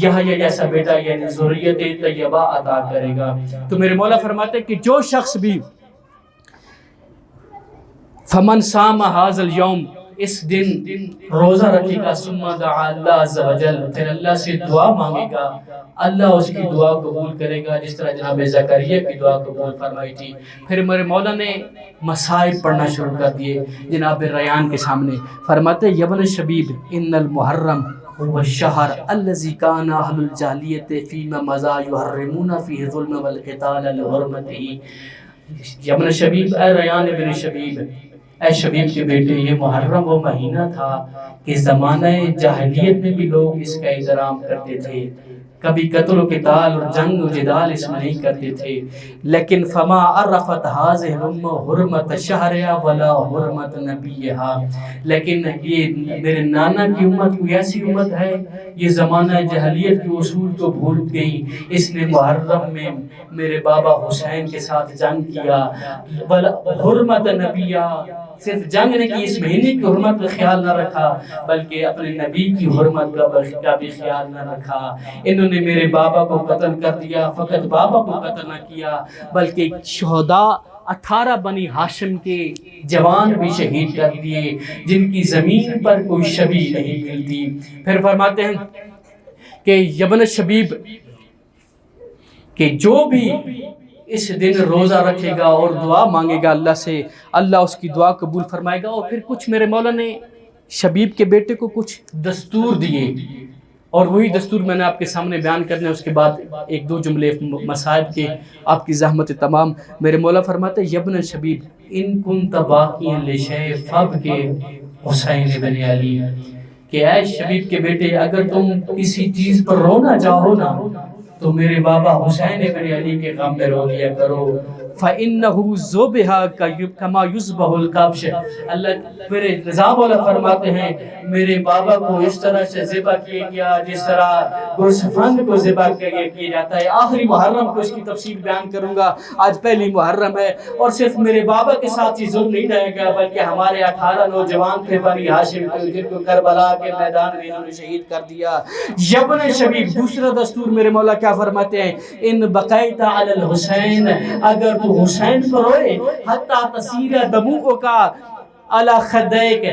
یحییٰ جیسا بیٹا یعنی ذریت طیبہ عطا کرے گا. تو میرے مولا فرماتے ہیں کہ جو شخص بھی فمن صام هذا اليوم اس دن روزہ رکھے گا ثم دعا اللہ عز و جل پھر اللہ سے دعا مانگے گا اللہ اس کی دعا قبول کرے گا جس طرح جناب زکریا کی دعا قبول فرمائی تھی. پھر میرے مولا نے مصائب پڑھنا شروع کر دیے جناب ریان کے سامنے. فرماتے یا ابن شبیب ان المحرم هو الشہر الذی کان اہل الجاہلیت فیما مضى یحرمون فیہ الظلم والقتال لحرمتہ. یا ابن شبیب اے ریان ابن شبیب اے شبیب کے بیٹے یہ محرم وہ مہینہ تھا کہ زمانہ جاہلیت میں بھی لوگ اس کا احترام کرتے تھے. کبھی قتل و قتال اور جنگ و جدال اس میں نہیں کرتے تھے. لیکن فما عرفت هذه الامه حرمت شہرها ولا حرمت نبیها. لیکن یہ میرے نانا کی امت کوئی ایسی امت ہے یہ زمانہ جاہلیت کے اصول کو بھول گئی. اس نے محرم میں میرے بابا حسین کے ساتھ جنگ کیا. ولا حرمت نبیها صرف جنگ نے کی اس مہینے کی حرمت کا خیال نہ رکھا بلکہ اپنے نبی کی حرمت کا بھی خیال نہ رکھا. انہوں نے میرے بابا کو قتل کر دیا. فقط بابا کو قتل نہ کیا بلکہ شہداء 18 بنی ہاشم کے جوان بھی شہید کر دیے جن کی زمین پر کوئی شبیہ نہیں ملتی. پھر فرماتے ہیں کہ یبن شبیب کہ جو بھی اس دن روزہ رکھے گا اور دعا مانگے گا اللہ سے اللہ اس کی دعا قبول فرمائے گا. اور پھر کچھ میرے مولا نے شبیب کے بیٹے کو کچھ دستور دیے اور وہی دستور میں نے آپ کے سامنے بیان کرنے. اس کے بعد ایک دو جملے مصائب کے آپ کی زحمت تمام. میرے مولا فرماتے یا ابن شبیب ان کنت باقیا لشیء فابکی حسین بن علی کہ اے شبیب کے بیٹے اگر تم کسی چیز پر رونا چاہو نا تو میرے بابا حسین بن علی کے غم میں رو لیا کرو. فَإِنَّهُ ذُبِحَ كَمَا يُذْبَحُ الْكَبْشَ. اللہ میرے رضا مولا فرماتے ہیں میرے بابا کو اس طرح سے ذبح کیا گیا جس طرح گوسفند کو ذبح کیا جاتا ہے. آخری محرم کو اس کی تفصیل بیان کروں گا. آج پہلی محرم ہے اور صرف میرے بابا کے ساتھ ہی ظلم نہیں رہے گا بلکہ ہمارے 18 نوجوان تھے بنی ہاشم جن کو کربلا کے میدان میں انہوں نے شہید کر دیا. یبن شبیب دوسرا دستور میرے مولا کیا فرماتے ہیں ان بقیت علی الحسین اگر تو حسین پر روئے حتی تصیر دموع کا علی خدیک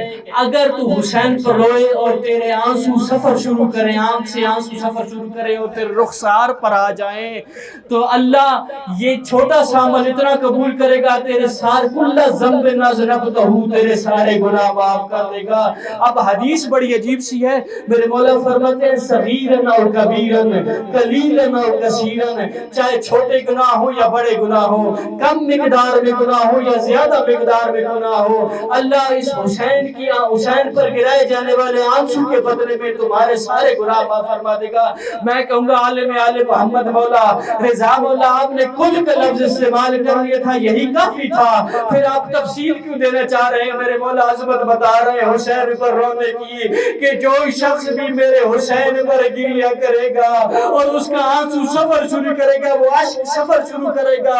اگر تو حسین پر روئے اور تیرے آنسو سفر شروع کریں آنکھ سے آنسو سفر شروع کریں اور تیرے رخسار پر آ جائیں تو اللہ یہ چھوٹا سا عمل اتنا قبول کرے گا تیرے سار کل ذنب نذنبتہ تیرے سارے گناہ معاف کر دے گا. اب حدیث بڑی عجیب سی ہے. میرے مولا فرماتے ہیں صغیرن اور کبیرن قلیلن اور کثیرن چاہے چھوٹے گناہ ہو یا بڑے گناہ ہو کم مقدار میں گناہ ہو یا زیادہ مقدار میں گناہ ہو اللہ اس حسین پر گرائے جانے والے آنسو کے بدلے میں تمہارے سارے گناہ معاف فرما دے گا. میں کہوں گا عالم آل محمد مولا رضا مولا آپ نے کل کا لفظ استعمال کر لیا تھا یہی کافی تھا. پھر آپ تفصیل کیوں دینا چاہ رہے ہیں؟ میرے مولا عظمت بتا رہے ہیں حسین پر رونے کی کہ جو شخص بھی میرے حسین پر گریا کرے گا اور اس کا آنسو سفر شروع کرے گا وہ عشق سفر شروع کرے گا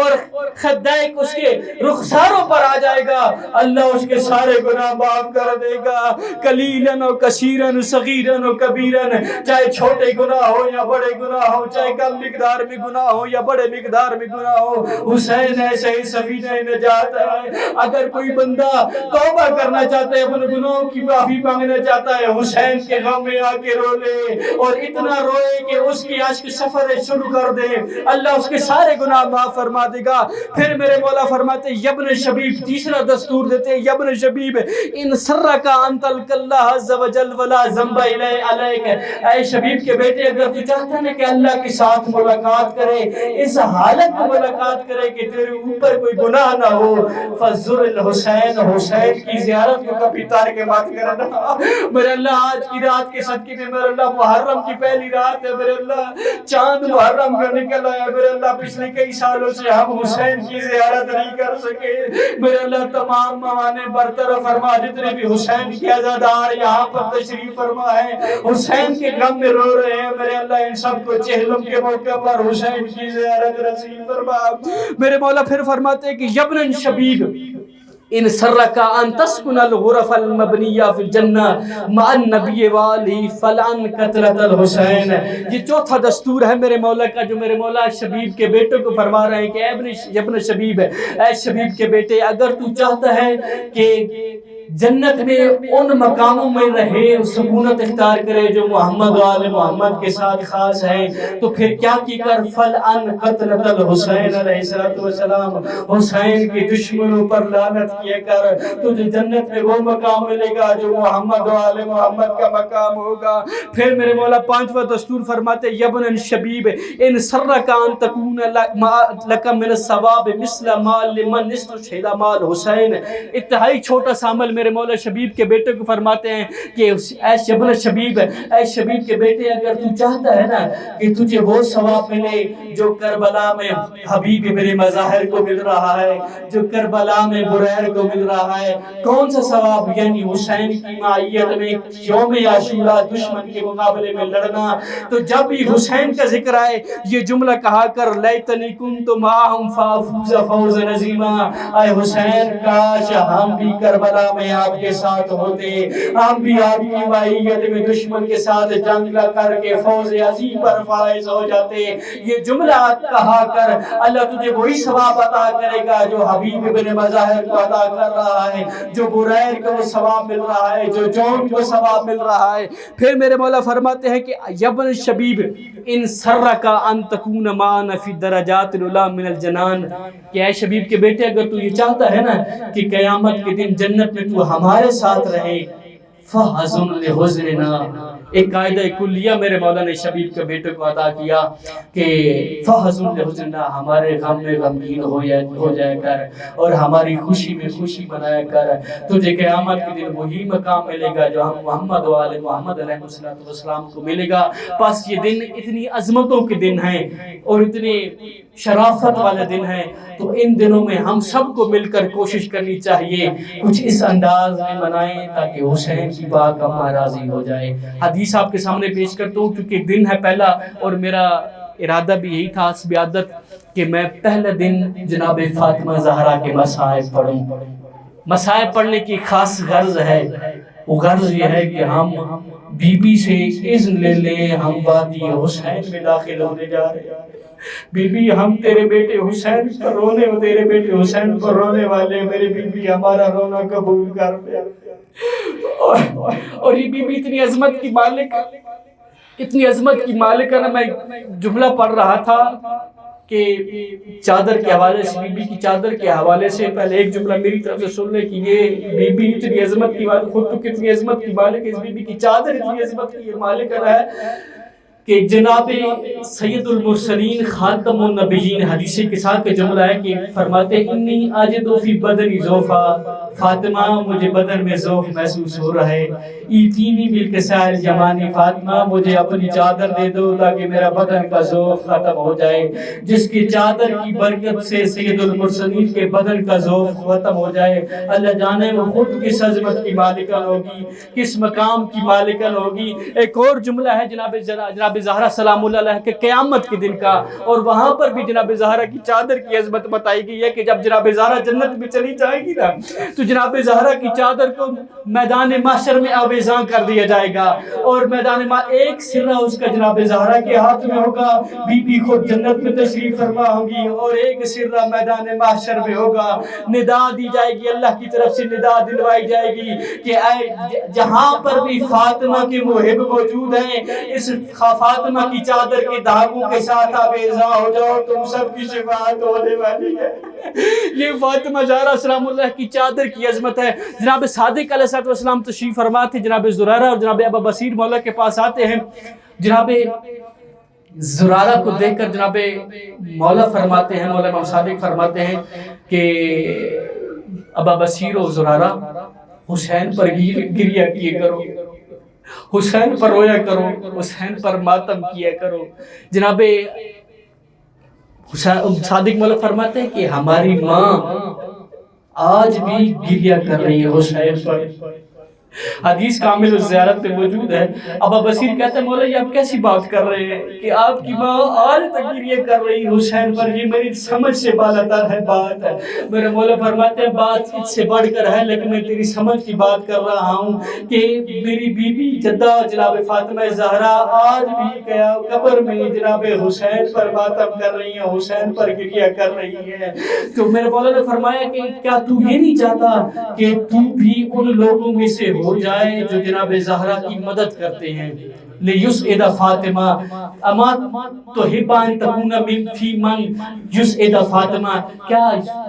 اور خدیک اس کے رخساروں پر آ جائے گا اللہ اس کے سارے گناہ معاف کر دے گا. قلیلاً و کثیراً صغیراً و کبیراً چاہے چھوٹے گناہ ہو یا بڑے گناہ ہو چاہے کم مقدار میں گناہ ہو یا بڑے مقدار میں گناہ ہو حسین ایسے ہی سفینہ نجات ہے. اگر کوئی بندہ توبہ کرنا چاہتا ہے اپنے گناہوں کی معافی مانگنا چاہتا ہے حسین کے غم میں آ کے رو لے اور اتنا روئے کہ اس کی عشق سفر شروع کر دے اللہ اس کے سارے گناہ معاف فرما دے گا. پھر میرے مولا فرماتے یبن شبیب تیسرا دستور دیتے ہیں یبن شبیب ان سرک ان تلق اللہ عز و جل ولا ذنب علیک. اے شبیب کے بیٹے اگر تو چاہتا ہے کہ اللہ کے ساتھ ملاقات کرے اس حالت میں ملاقات کرے کہ تیرے اوپر کوئی گناہ نہ ہو فزر الحسین حسین کی زیارت کو کبھی تارک مت کرنا. میرے اللہ آج کی رات کے صدقے میں میرے اللہ محرم کی پہلی رات ہے میرے اللہ چاند محرم کا نکل آیا میرے اللہ پچھلے کئی سالوں سے ہم حسین کی زیارت نہیں کر سکے میرے اللہ تمام پیمانے برطرف فرما، جتنے بھی حسین کے عزادار یہاں پر تشریف فرما ہے، حسین کے غم میں رو رہے ہیں، میرے اللہ ان سب کو چہلم کے موقع پر حسین کی زیارت نصیب فرما۔ میرے مولا پھر فرماتے ہیں کہ یبن شبیب ان سرک ان تسکن الغرف المبنیہ فی الجنہ مع النبی والی فلان قتلت الحسین۔ یہ چوتھا دستور ہے میرے مولا کا، جو میرے مولا شبیب کے بیٹے کو فرما رہے ہیں کہ اے ابن شبیب، اے شبیب کے بیٹے، اگر تو چاہتا ہے کہ جنت میں ان مقاموں میں رہے، سکونت اختیار کرے جو محمد و آل محمد کے ساتھ خاص ہے، تو پھر کیا کی کر، فلان قتلت الحسین علیہ السلام، حسین کے دشمنوں پر لعنت کیا کر، تجھے جنت میں وہ مقام ملے گا جو محمد و آل محمد کا مقام ہوگا۔ پھر میرے مولا پانچواں دستور فرماتے یبن شبیب ان سرک ان تکون لک من الثواب مثل مال لمن استشہد مال حسین۔ انتہائی چھوٹا سا عمل میرے مولا شبیب کے بیٹے کو فرماتے ہیں کہ اے ابن شبیب، اے شبیب کے بیٹے، اگر تو چاہتا ہے نا کہ تجھے وہ ثواب ملے جو کربلا میں حبیب ابن مظاہر کو مل رہا ہے، جو کربلا میں بریر کو مل رہا ہے، کون سا ثواب؟ یعنی حسین کی معیت میں یوم عاشوراء دشمن کے مقابلے میں لڑنا۔ تو جب بھی حسین کا ذکر آئے یہ جملہ کہا کر، لیتنی کنت معہم فافوز فوزا عظیما، اے حسین کاش ہم بھی کربلا میں آپ کے ساتھ ہوتے، ہم بھی آپ کی معیت میں دشمن کے ساتھ جنگ کر کے فوز عظیم پر فائز ہو جاتے۔ یہ جملہ کہا کر اللہ تجھے وہی ثواب عطا کرے گا جو حبیب ابن مظاہر کو عطا کر رہا ہے، جو بریر کو ثواب مل رہا ہے، جو جون کو ثواب مل رہا ہے۔ پھر میرے مولا فرماتے ہیں کہ یبن شبیب ان سرک ان تکون معنا فی الدرجات العلی من الجنان، کہ اے شبیب کے بیٹے، اگر تو یہ چاہتا ہے نا کہ قیامت کے دن جنت میں تو ہمارے ساتھ رہے، فحزن لحزننا، ایک قاعدہ کلیہ میرے مولا نے شبیب کے بیٹے کو عطا کیا کہ فحزن لحزننا، ہمارے غم میں غمگین ہو جائے کر اور ہماری خوشی میں خوشی منایا کر، تجھے قیامت کے دن وہی مقام ملے گا جو ہم محمد و آل محمد علیہ السلام کو ملے گا۔ بس یہ دن اتنی عظمتوں کے دن ہیں اور اتنی شرافت والے دن ہیں، تو ان دنوں میں ہم سب کو مل کر کوشش کرنی چاہیے کچھ اس انداز میں منائیں تاکہ حسین کی پاک اما راضی ہو جائے۔ حدیث آپ کے سامنے پیش کرتا ہوں کیونکہ دن ہے پہلا، اور میرا ارادہ بھی یہی تھا حسب عادت کہ میں پہلے دن جناب فاطمہ زہرا کے مصائب پڑھوں۔ مصائب پڑھنے کی خاص غرض ہے، وہ غرض یہ ہے کہ ہم بی بی سے اذن لے لیں، ہم وادی حسین میں داخل ہونے جا رہے ہیں، بی بی ہم تیرے بیٹے حسین پر رونے، تیرے بیٹے حسین پر رونے والے، میرے بی بی ہمارا رونا قبول کر لے۔ اور یہ بی بی اتنی عظمت کی مالک، اتنی عظمت کی مالک ہے نا، میں جملہ پڑھ رہا تھا کہ چادر کے حوالے سے، بی بی کی چادر کے حوالے سے پہلے ایک جملہ میری طرف سے سن لے کہ یہ بی بی اتنی عظمت کی مالک، خود تو کتنی عظمت کی مالک ہے، اس بی بی کی چادر اتنی عظمت کی مالک ہے کہ جناب سید المرسلین خاتم النبیین حدیث قصہ کا جملہ ہے کہ فرماتے انی اجد فی بدنی ذوفا، فاطمہ مجھے بدن میں ذوف محسوس ہو رہا ہے، ایتینی بالکسائر جمانی، فاطمہ مجھے اپنی چادر دے دو تاکہ میرا بدن کا ذوف ختم ہو جائے۔ جس کی چادر کی برکت سے سید المرسلین کے بدن کا ذوف ختم ہو جائے، اللہ جانے وہ خود کس عظمت کی مالکن ہوگی، کس مقام کی مالکن ہوگی۔ ایک اور جملہ ہے جناب زہرا سلام اللہ علیہ کے قیامت کے دن کا، اور وہاں پر بھی جناب زہرا کی چادر کی عظمت بتائی گئی ہے کہ جب جناب زہرا جنت میں چلی جائے گی نا تو جناب زہرا کی چادر کو میدان محشر میں آویزاں کر دیا جائے گا، اور میدان ایک سرہ اس کا جناب زہرا کے ہاتھ میں ہوگا، بی بی خود جنت میں تشریف فرما ہوگی، اور ایک سرہ میدان محشر میں ہوگا۔ ندا دی جائے گی، اللہ کی طرف سے ندا دلوائی جائے گی کہ اے جہاں پر بھی فاطمہ کے محب موجود ہیں، اس فاطمہ کی چادر کے دھاگوں کے ساتھ آویزاں ہو جاؤ، تم سب کی شفاعت ہونے والی ہے۔ یہ فاطمہ زہرا سلام اللہ کی چادر کی عظمت ہے۔ جناب صادق علیہ السلام تشریف فرما تھے، جناب زرارہ اور جناب ابا بصیر مولا کے پاس آتے ہیں، جناب زرارہ کو دیکھ کر جناب مولا فرماتے ہیں، مولا امام صادق فرماتے ہیں کہ ابا بصیر و زرارہ حسین پر گریہ کیے کرو، حسین پر رویا کرو، حسین پر ماتم کیا کرو۔ جناب صادق مولا فرماتے ہیں کہ ہماری ماں آج بھی گریہ کر رہی ہے حسین پر۔ حدیث کامل الزیارت پہ موجود ہے۔ ابا بصیر کہتے ہیں مولا یہ آپ کیسی بات کر رہے ہیں کہ آپ کی ماں آج تک گریہ کر رہی حسین پر، یہ میری سمجھ سے بالاتر ہے بات ہے۔ میرے مولا فرماتے ہیں بات اس سے بڑھ کر ہے، لیکن میں تیری سمجھ کی بات کر رہا ہوں کہ میری بی بی جدہ جناب فاطمہ زہرا آج بھی قبر میں جناب حسین پر ماتم کر رہی ہیں، حسین پر گریہ کر رہی ہے۔ تو میرے مولا نے فرمایا کہ کیا تو یہ نہیں چاہتا کہ تو بھی ان لوگوں میں سے ہو جائے جو جناب زہرا کی مدد کرتے ہیں؟ لیسعد فاطمہ اما تحب ان تکون فی من یسعد فاطمہ، کیا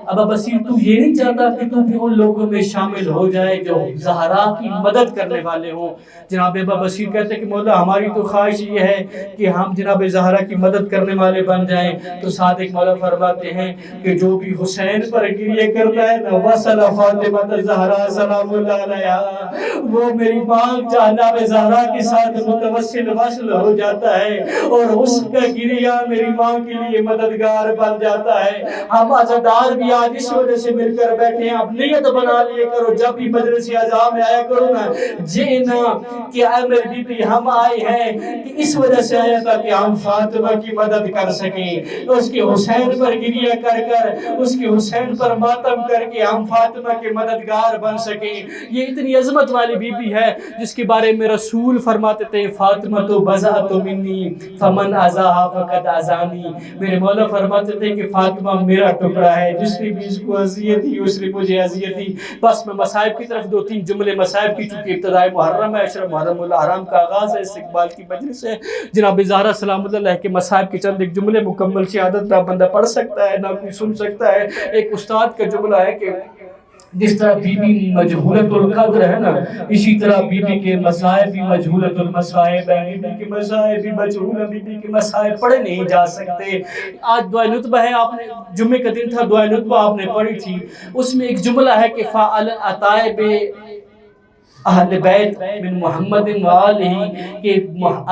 ابا بصیر تو یہ نہیں چاہتا کہ تو بھی ان لوگوں میں شامل ہو جائے جو زہرا کی مدد کرنے والے ہوں؟ جناب ابا بصیر کہتے ہیں کہ مولا ہماری تو خواہش یہ ہے کہ ہم جناب زہرا کی مدد کرنے والے بن جائیں۔ تو صادق مولا فرماتے ہیں کہ جو بھی حسین پر گریہ کرتا ہے نا وصل فاطمہ زہرا سلام اللہ علیہا، وہ میری ماں جناب زہرا کے ساتھ متوسل وصل ہو جاتا ہے اور اس کا گریہ میری ماں کے لیے مددگار بن جاتا ہے۔ ہم عزادار بھی آج اس وجہ سے مل کر بیٹھے ہیں، اب نیت بنا لیے کرو جب بھی مجلس اعزاء میں آیا کرو نا جینا کہ اے میری بی بی ہم آئے ہیں کہ اس وجہ سے آیا تھا کہ ہم فاطمہ کی مدد کر سکیں، اس کے حسین پر گریہ کر کر، اس کے حسین پر ماتم کر کے ہم فاطمہ کے مددگار بن سکیں۔ یہ اتنی عظمت والی بی بی ہے جس کے بارے میں رسول فرماتے تھے فاطمہ تو بضعۃ منی فمن اذاها فقد اذانی۔ میرے مولا فرماتے تھے کہ فاطمہ میرا ٹکڑا ہے، جس نے بھی اس کو اذیت دی اس نے مجھے اذیت دی۔ بس میں مصائب کی طرف دو تین جملے مصائب کی، چونکہ ابتدائی محرم ہے، اشرف محرم الحرام کا آغاز ہے، استقبال کی مجلس ہے، جناب زہرا سلام اللہ علیہ کے مصائب کے چند ایک جملے مکمل شہادت نہ بندہ پڑھ سکتا ہے نہ کوئی سن سکتا ہے۔ ایک استاد کا جملہ ہے کہ جس طرح بی بی مجہولت القدر ہے نا، اسی طرح بی بی کے مصائب بھی مجہولت المصائب ہے، بی بی کے مصائب بھی مجہول ہے، بی بی کے مصائب پڑھے نہیں جا سکتے۔ آج دعائے نطبہ ہے، آپ نے جمعے کا دن تھا، دعائے نطبہ آپ نے پڑھی تھی، اس میں ایک جملہ ہے کہ فعل عطائب اہل بیت من محمد وآلہ، کہ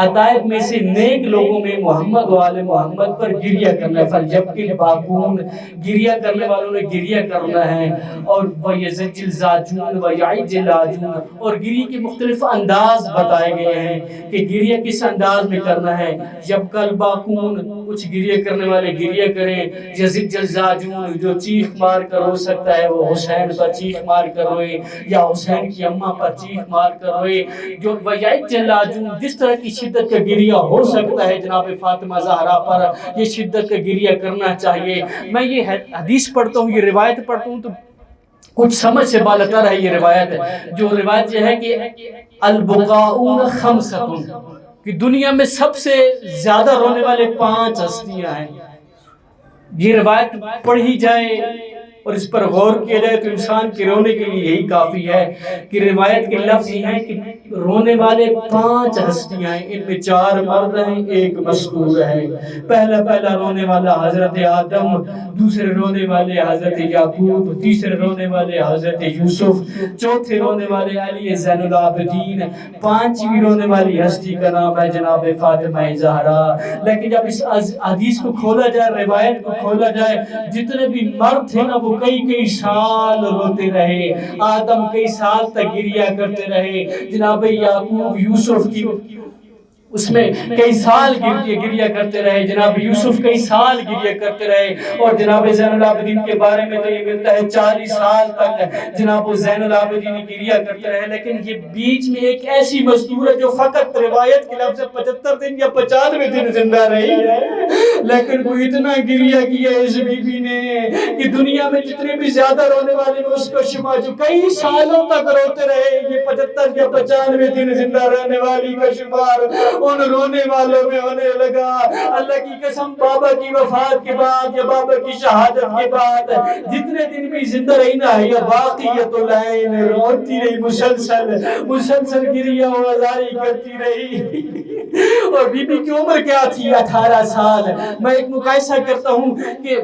عطائب میں سے نیک لوگوں میں محمد و آل محمد پر گریہ کرنا ہے۔ فَلْيَبْكِ الْبَاكُونَ، گریہ کرنے والوں نے گریہ کرنا ہے، اور وَيَزِجِّ الزَّاجُونَ وَيَعِجِّ الْعَاجُونَ، اور گریہ کے مختلف انداز بتائے گئے ہیں کہ گریہ کس انداز میں کرنا ہے۔ يَبْكَ الْبَاكُونَ، کچھ گریہ کرنے والے گریہ کریں، يَزِجِّ الزَّاجُونَ، جو چیخ مار کر رو سکتا ہے وہ حسین پر چیخ مار کر روئے، یا حسین کی اماں پر چیخ مار کر روئے، جو وَيَعِجِّ الْعَاجُونَ، جس طرح کی شدت کا گریہ ہو سکتا ہے جناب فاطمہ زہرا پر یہ شدت کا گریہ کرنا چاہیے۔ میں یہ حدیث پڑھتا ہوں، یہ روایت پڑھتا ہوں تو کچھ سمجھ سے بالاتر ہے یہ روایت ہے۔ جو روایت یہ ہے کہ البقاؤن خمسۃ، کہ دنیا میں سب سے زیادہ رونے والے 5 ہستیاں ہیں۔ یہ روایت پڑھی جائے اور اس پر غور کیا جائے تو انسان کے رونے کے لیے یہی کافی ہے کہ روایت کے لفظ یہ ہیں کہ رونے والے 5 ہستیاں ہیں، ان میں 4 مرد ہیں 1 مستور ہے۔ پہلا رونے والا حضرت آدم، دوسرے رونے والے حضرت یعقوب، تیسرے رونے والے حضرت یوسف، چوتھے رونے والے علی زین العابدین، 5ویں رونے والی ہستی کا نام ہے جناب فاطمہ زہرا۔ لیکن جب اس حدیث کو کھولا جائے، روایت کو کھولا جائے، جتنے بھی مرد تھے نا وہ کئی سال روتے رہے، آدم کئی سال تک گریہ کرتے رہے، جناب یعقوب یوسف کی اس میں کئی سال گریہ کرتے رہے، جناب یوسف کئی سال گریہ کرتے رہے، اور جناب زین العابدین کے بارے میں تو یہ ملتا ہے 40 سال تک جناب زین العابدین گریہ کرتے رہے۔ لیکن یہ بیچ میں ایک ایسی مستور ہے جو فقط روایت کے لفظ 75 دن یا 95 دن زندہ رہی ہے، لیکن وہ اتنا گریہ کیا اس بی بی نے کہ دنیا میں جتنے بھی زیادہ رونے والے میں اس کو شمار، جو کئی سالوں تک روتے رہے، یہ 75 یا 95 دن زندہ رہنے والی کا شمار ان رونے والوں میں ہونے لگا۔ اللہ کی قسم، بابا کی وفات کے بعد یا بابا کی شہادت کے بعد جتنے دن بھی زندہ رہی نا، یا باقیت العین روتی رہی، مسلسل گریہ و آزاری کرتی رہی۔ اور بی بی کی عمر کیا تھی؟ 18 سال۔ میں ایک مقایسہ کرتا ہوں کہ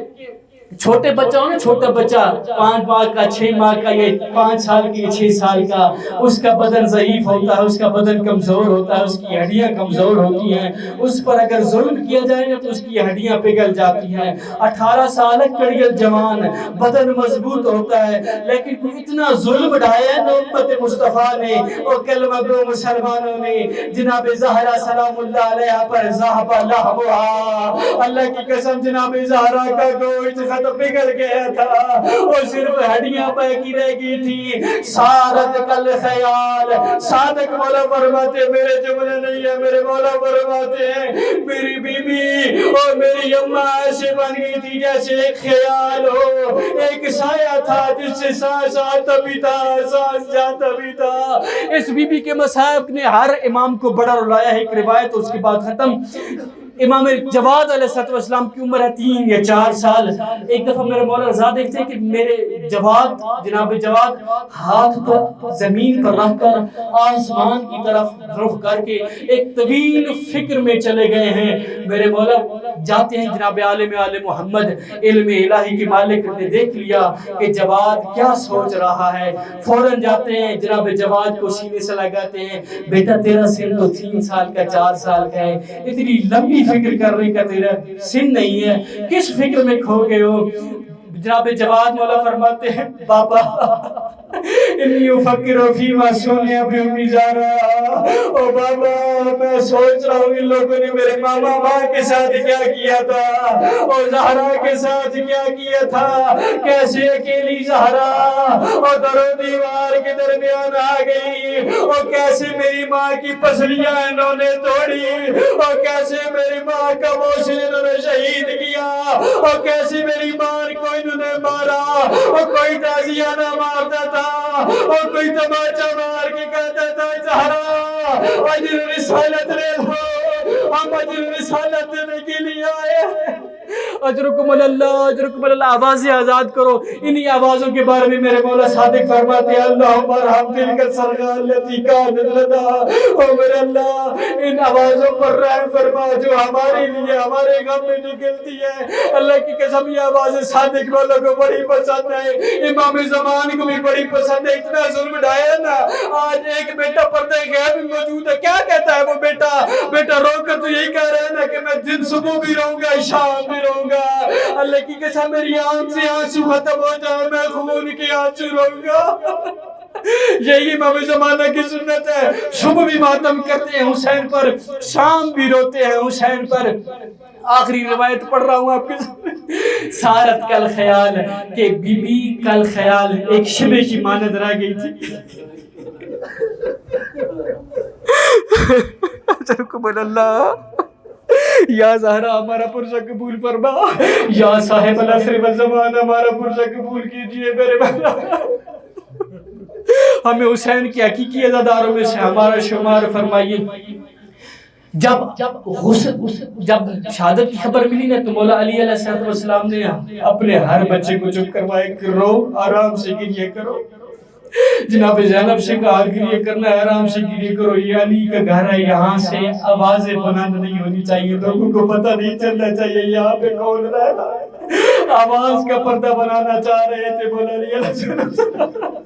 چھوٹے بچہ ہو نا، چھوٹا بچہ 5 ماہ کا 6 ماہ کا یا 5 سال کا یا 6 سال کا، اس کا بدن ضعیف ہوتا ہے، اس کا بدن کمزور ہوتا ہے، اس کی ہڈیاں کمزور ہوتی ہیں، اس پر اگر ظلم کیا جائے گا تو اس کی ہڈیاں پگھل جاتی ہیں۔ 18 سال کڑیل جوان، بدن مضبوط ہوتا ہے، لیکن کوئی اتنا ظلم ڈھایا ہے امت مصطفیٰ نے اور کلمہ گو مسلمانوں نے جناب زہرا سلام اللہ علیہ پر ذہب لحمھا، اللہ کی قسم جناب زہرا کا گوشت ختم پگھل گیا تھا اور صرف ہڈیاں باقی رہ گئی تھی۔ سارت کل خیال، صادق مولا فرماتے میرے جملے نہیں ہے، میرے مولا فرماتے ہیں میری بی بی اور میری اماں ایسے بن گئی تھی جیسے ایک خیال ہو، ایک سایہ تھا جس سے سانس آتا بھی تھا، سانس جاتا بھی تھا۔ اس بی بی کے مصائب نے ہر امام کو بڑا رلایا ہے۔ ایک روایت اس کے بعد ختم۔ امام جواد علیہ السلام کی عمر ہے 3 یا 4 سال۔ ایک دفعہ میرے مولا رضا دیکھتے ہیں کہ میرے جواد، جناب جواد ہاتھ پر زمین پر رکھ کر آسمان کی طرف رخ کر کے ایک طویل فکر میں چلے گئے ہیں۔ میرے مولا جاتے ہیں، جناب عالم محمد علم الہی کے مالک نے دیکھ لیا کہ جواد کیا سوچ رہا ہے، فوراً جاتے ہیں جناب جواد کو سینے سے لگاتے ہیں، بیٹا تیرا سن تو 3 سال کا 4 سال کا ہے، اتنی لمبی فکر کرنے کا تیرا سن نہیں ہے، کس فکر میں کھو گئے ہو؟ جناب جواد مولا فرماتے ہیں بابا انی افکر فیما سونیا بی امی زہرا، او بابا میں سوچ رہا ہوں ان لوگوں نے میرے ماما ماں کے ساتھ کیا کیا تھا اور زہرا کے ساتھ کیا کیا تھا، کیسے اکیلی زہرا اور در و دیوار کے درمیان آ گئی اور کیسے میری ماں کی پسلیاں انہوں نے توڑی اور کیسے میری ماں کا موشن انہوں نے شہید کیا اور کیسے میری ماں کو انہوں نے مارا اور کوئی تعزیہ نہ مارتا تھا اور کوئی تماچا مار کے کہتا تھا زہرا اجر رسالت لے لو، ہم اجر رسالت دینے کے لیے آئے ہیں، اجرکم اللہ اجرکم اللہ، آوازیں آزاد کرو۔ انہی آوازوں کے بارے میں میرے مولا صادق فرماتے ہیں اللہم ارحم تلک الصرخہ التی کانت لدا، او میرے اللہ ان آوازوں پر رحم فرما جو ہمارے لیے ہمارے غم میں نکلتی ہے۔ اللہ کی قسم یہ آوازیں صادق مولا کو بڑی پسند ہے، امام زمان کو بھی بڑی پسند ہے۔ اتنا ظلم ڈھایا نا، آج ایک بیٹا پردہ غیب میں موجود ہے، کیا کہتا ہے وہ بیٹا رو کر تو یہی کہہ رہا ہے نا کہ میں دن صبح بھی رہوں گا شام بھی رہوں گا، اللہ کی قسم میری آنکھ سے آنسو ختم ہو جائے میں خون کے آنسو رہوں گا۔ یہی امام زمانہ کی سنت ہے، صبح بھی ماتم کرتے ہیں حسین پر، شام بھی روتے ہیں حسین پر۔ آخری روایت پڑھ رہا ہوں آپ کے سامنے۔ سارت کل خیال کہ بی بی کل خیال ایک شبے کی مانند رہ گئی تھی۔ اجرکم اللہ، یا زہرا ہمارا پرچہ قبول فرما، یا صاحب العصر والزمان ہمارا پرچہ قبول کیجئے میرے مولا، ہمیں حسین کی حقیقی عزاداروں میں سے ہمارا شمار فرمائیے۔ جب شہادت کی خبر ملی نا تو مولا علی علیہ السلام نے اپنے ہر بچے کو چپ کروایا کہ رو آرام سے گریہ کرو، جناب زینب سے کہا گریہ کرنا ہے، آرام سے گریہ کرو، یہ علی کا گھر ہے، یہاں سے آوازیں بلند نہیں ہونی چاہیے، لوگوں کو پتہ نہیں چلنا چاہیے یہاں پہ کون رہ رہا ہے۔ آواز کا پردہ بنانا چاہ رہے تھے مولا علی علیہ السلام۔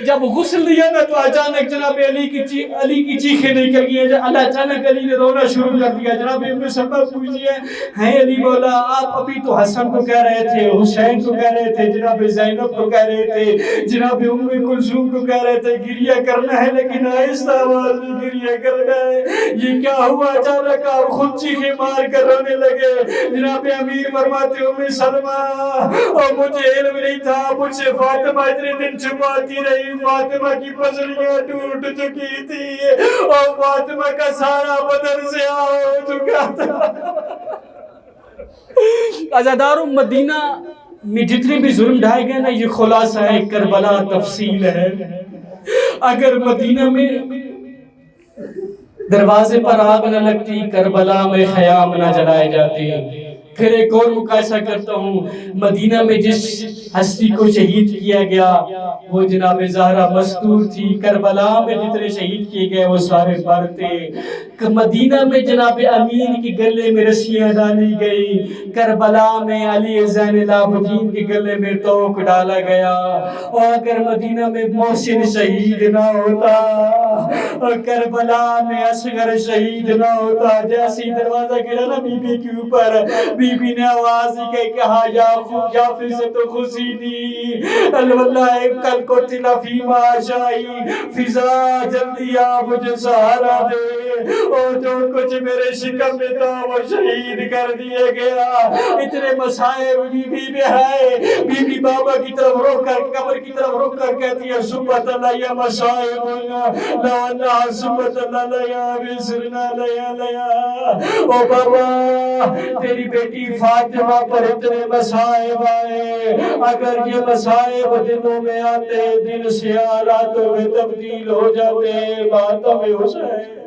جب غسل دیا نا تو اچانک جناب علی کی چیخیں نکل گئی ہیں، اللہ اچانک علی نے رونا شروع کر دیا۔ جناب ابن سبا پوچھئے ہیں علی مولا آپ ابھی تو حسن کو کہہ رہے تھے، حسین کو کہہ رہے تھے، جناب زینب کو کہہ رہے تھے، جناب ام کلثوم کو کہہ رہے تھے گریہ کرنا ہے لیکن آہستہ آواز میں گریہ کرنا ہے، یہ کیا ہوا؟ اچانک آپ خود چیخیں مار کر رونے لگے۔ جناب امیر فرماتے ام سلمہ اور مجھے علم نہیں تھا، مجھ سے فاطمہ اتنے دن چھپاتی رہی، فاطمہ کی پسلیاں ٹوٹ چکی تھی اور فاطمہ کا سارا بدن سیاہ ہو چکا تھا۔ عزاداروں مدینہ میں جتنے بھی ظلم ڈھائے گئے نا یہ خلاصہ ہے کربلا تفصیل ہے۔ اگر مدینہ میں دروازے پر آگ نہ لگتی، کربلا میں خیام نہ جلائے جاتے۔ پھر ایک اور مقایسہ کرتا ہوں، مدینہ میں جس ہستی کو شہید کیا گیا وہ جناب زہرا مستور تھی، کربلا میں جتنے شہید کیے گئے وہ سارے بر تھے۔ مدینہ میں جناب امین کے گلے میں رسیاں ڈالی گئی، کربلا میں علی زین العابدین کے گلے میں توق ڈالا گیا، اور اگر مدینہ میں محسن شہید نہ ہوتا اور کربلا میں اصغر شہید نہ ہوتا، جیسی دروازہ گرا نا بی بی کے اوپر، بی بی نے آواز ہی کہ کہا یا فضت خزینی الواللہ کل کو تلا فیما شائی، فضا جلدی آ مجھے سہارا دے، اور جو کچھ میرے شکم میں تھا وہ شہید کر دیا گیا۔ اتنے مسائب بی بی میں ہے، بی بی بابا کی طرف روک کر قبر کی طرف روک کر کہتی ہے سبت اللہ یا مسائب لو اللہ سبت اللہ لیا بسرنا لیا لیا۔ او بابا تیری بیٹی فاطمہ پر اتنے مسائب آئے، اگر یہ مسائب دنوں میں آتے دن سیاہ راتوں میں تبدیل ہو جاتے، ماتم حسین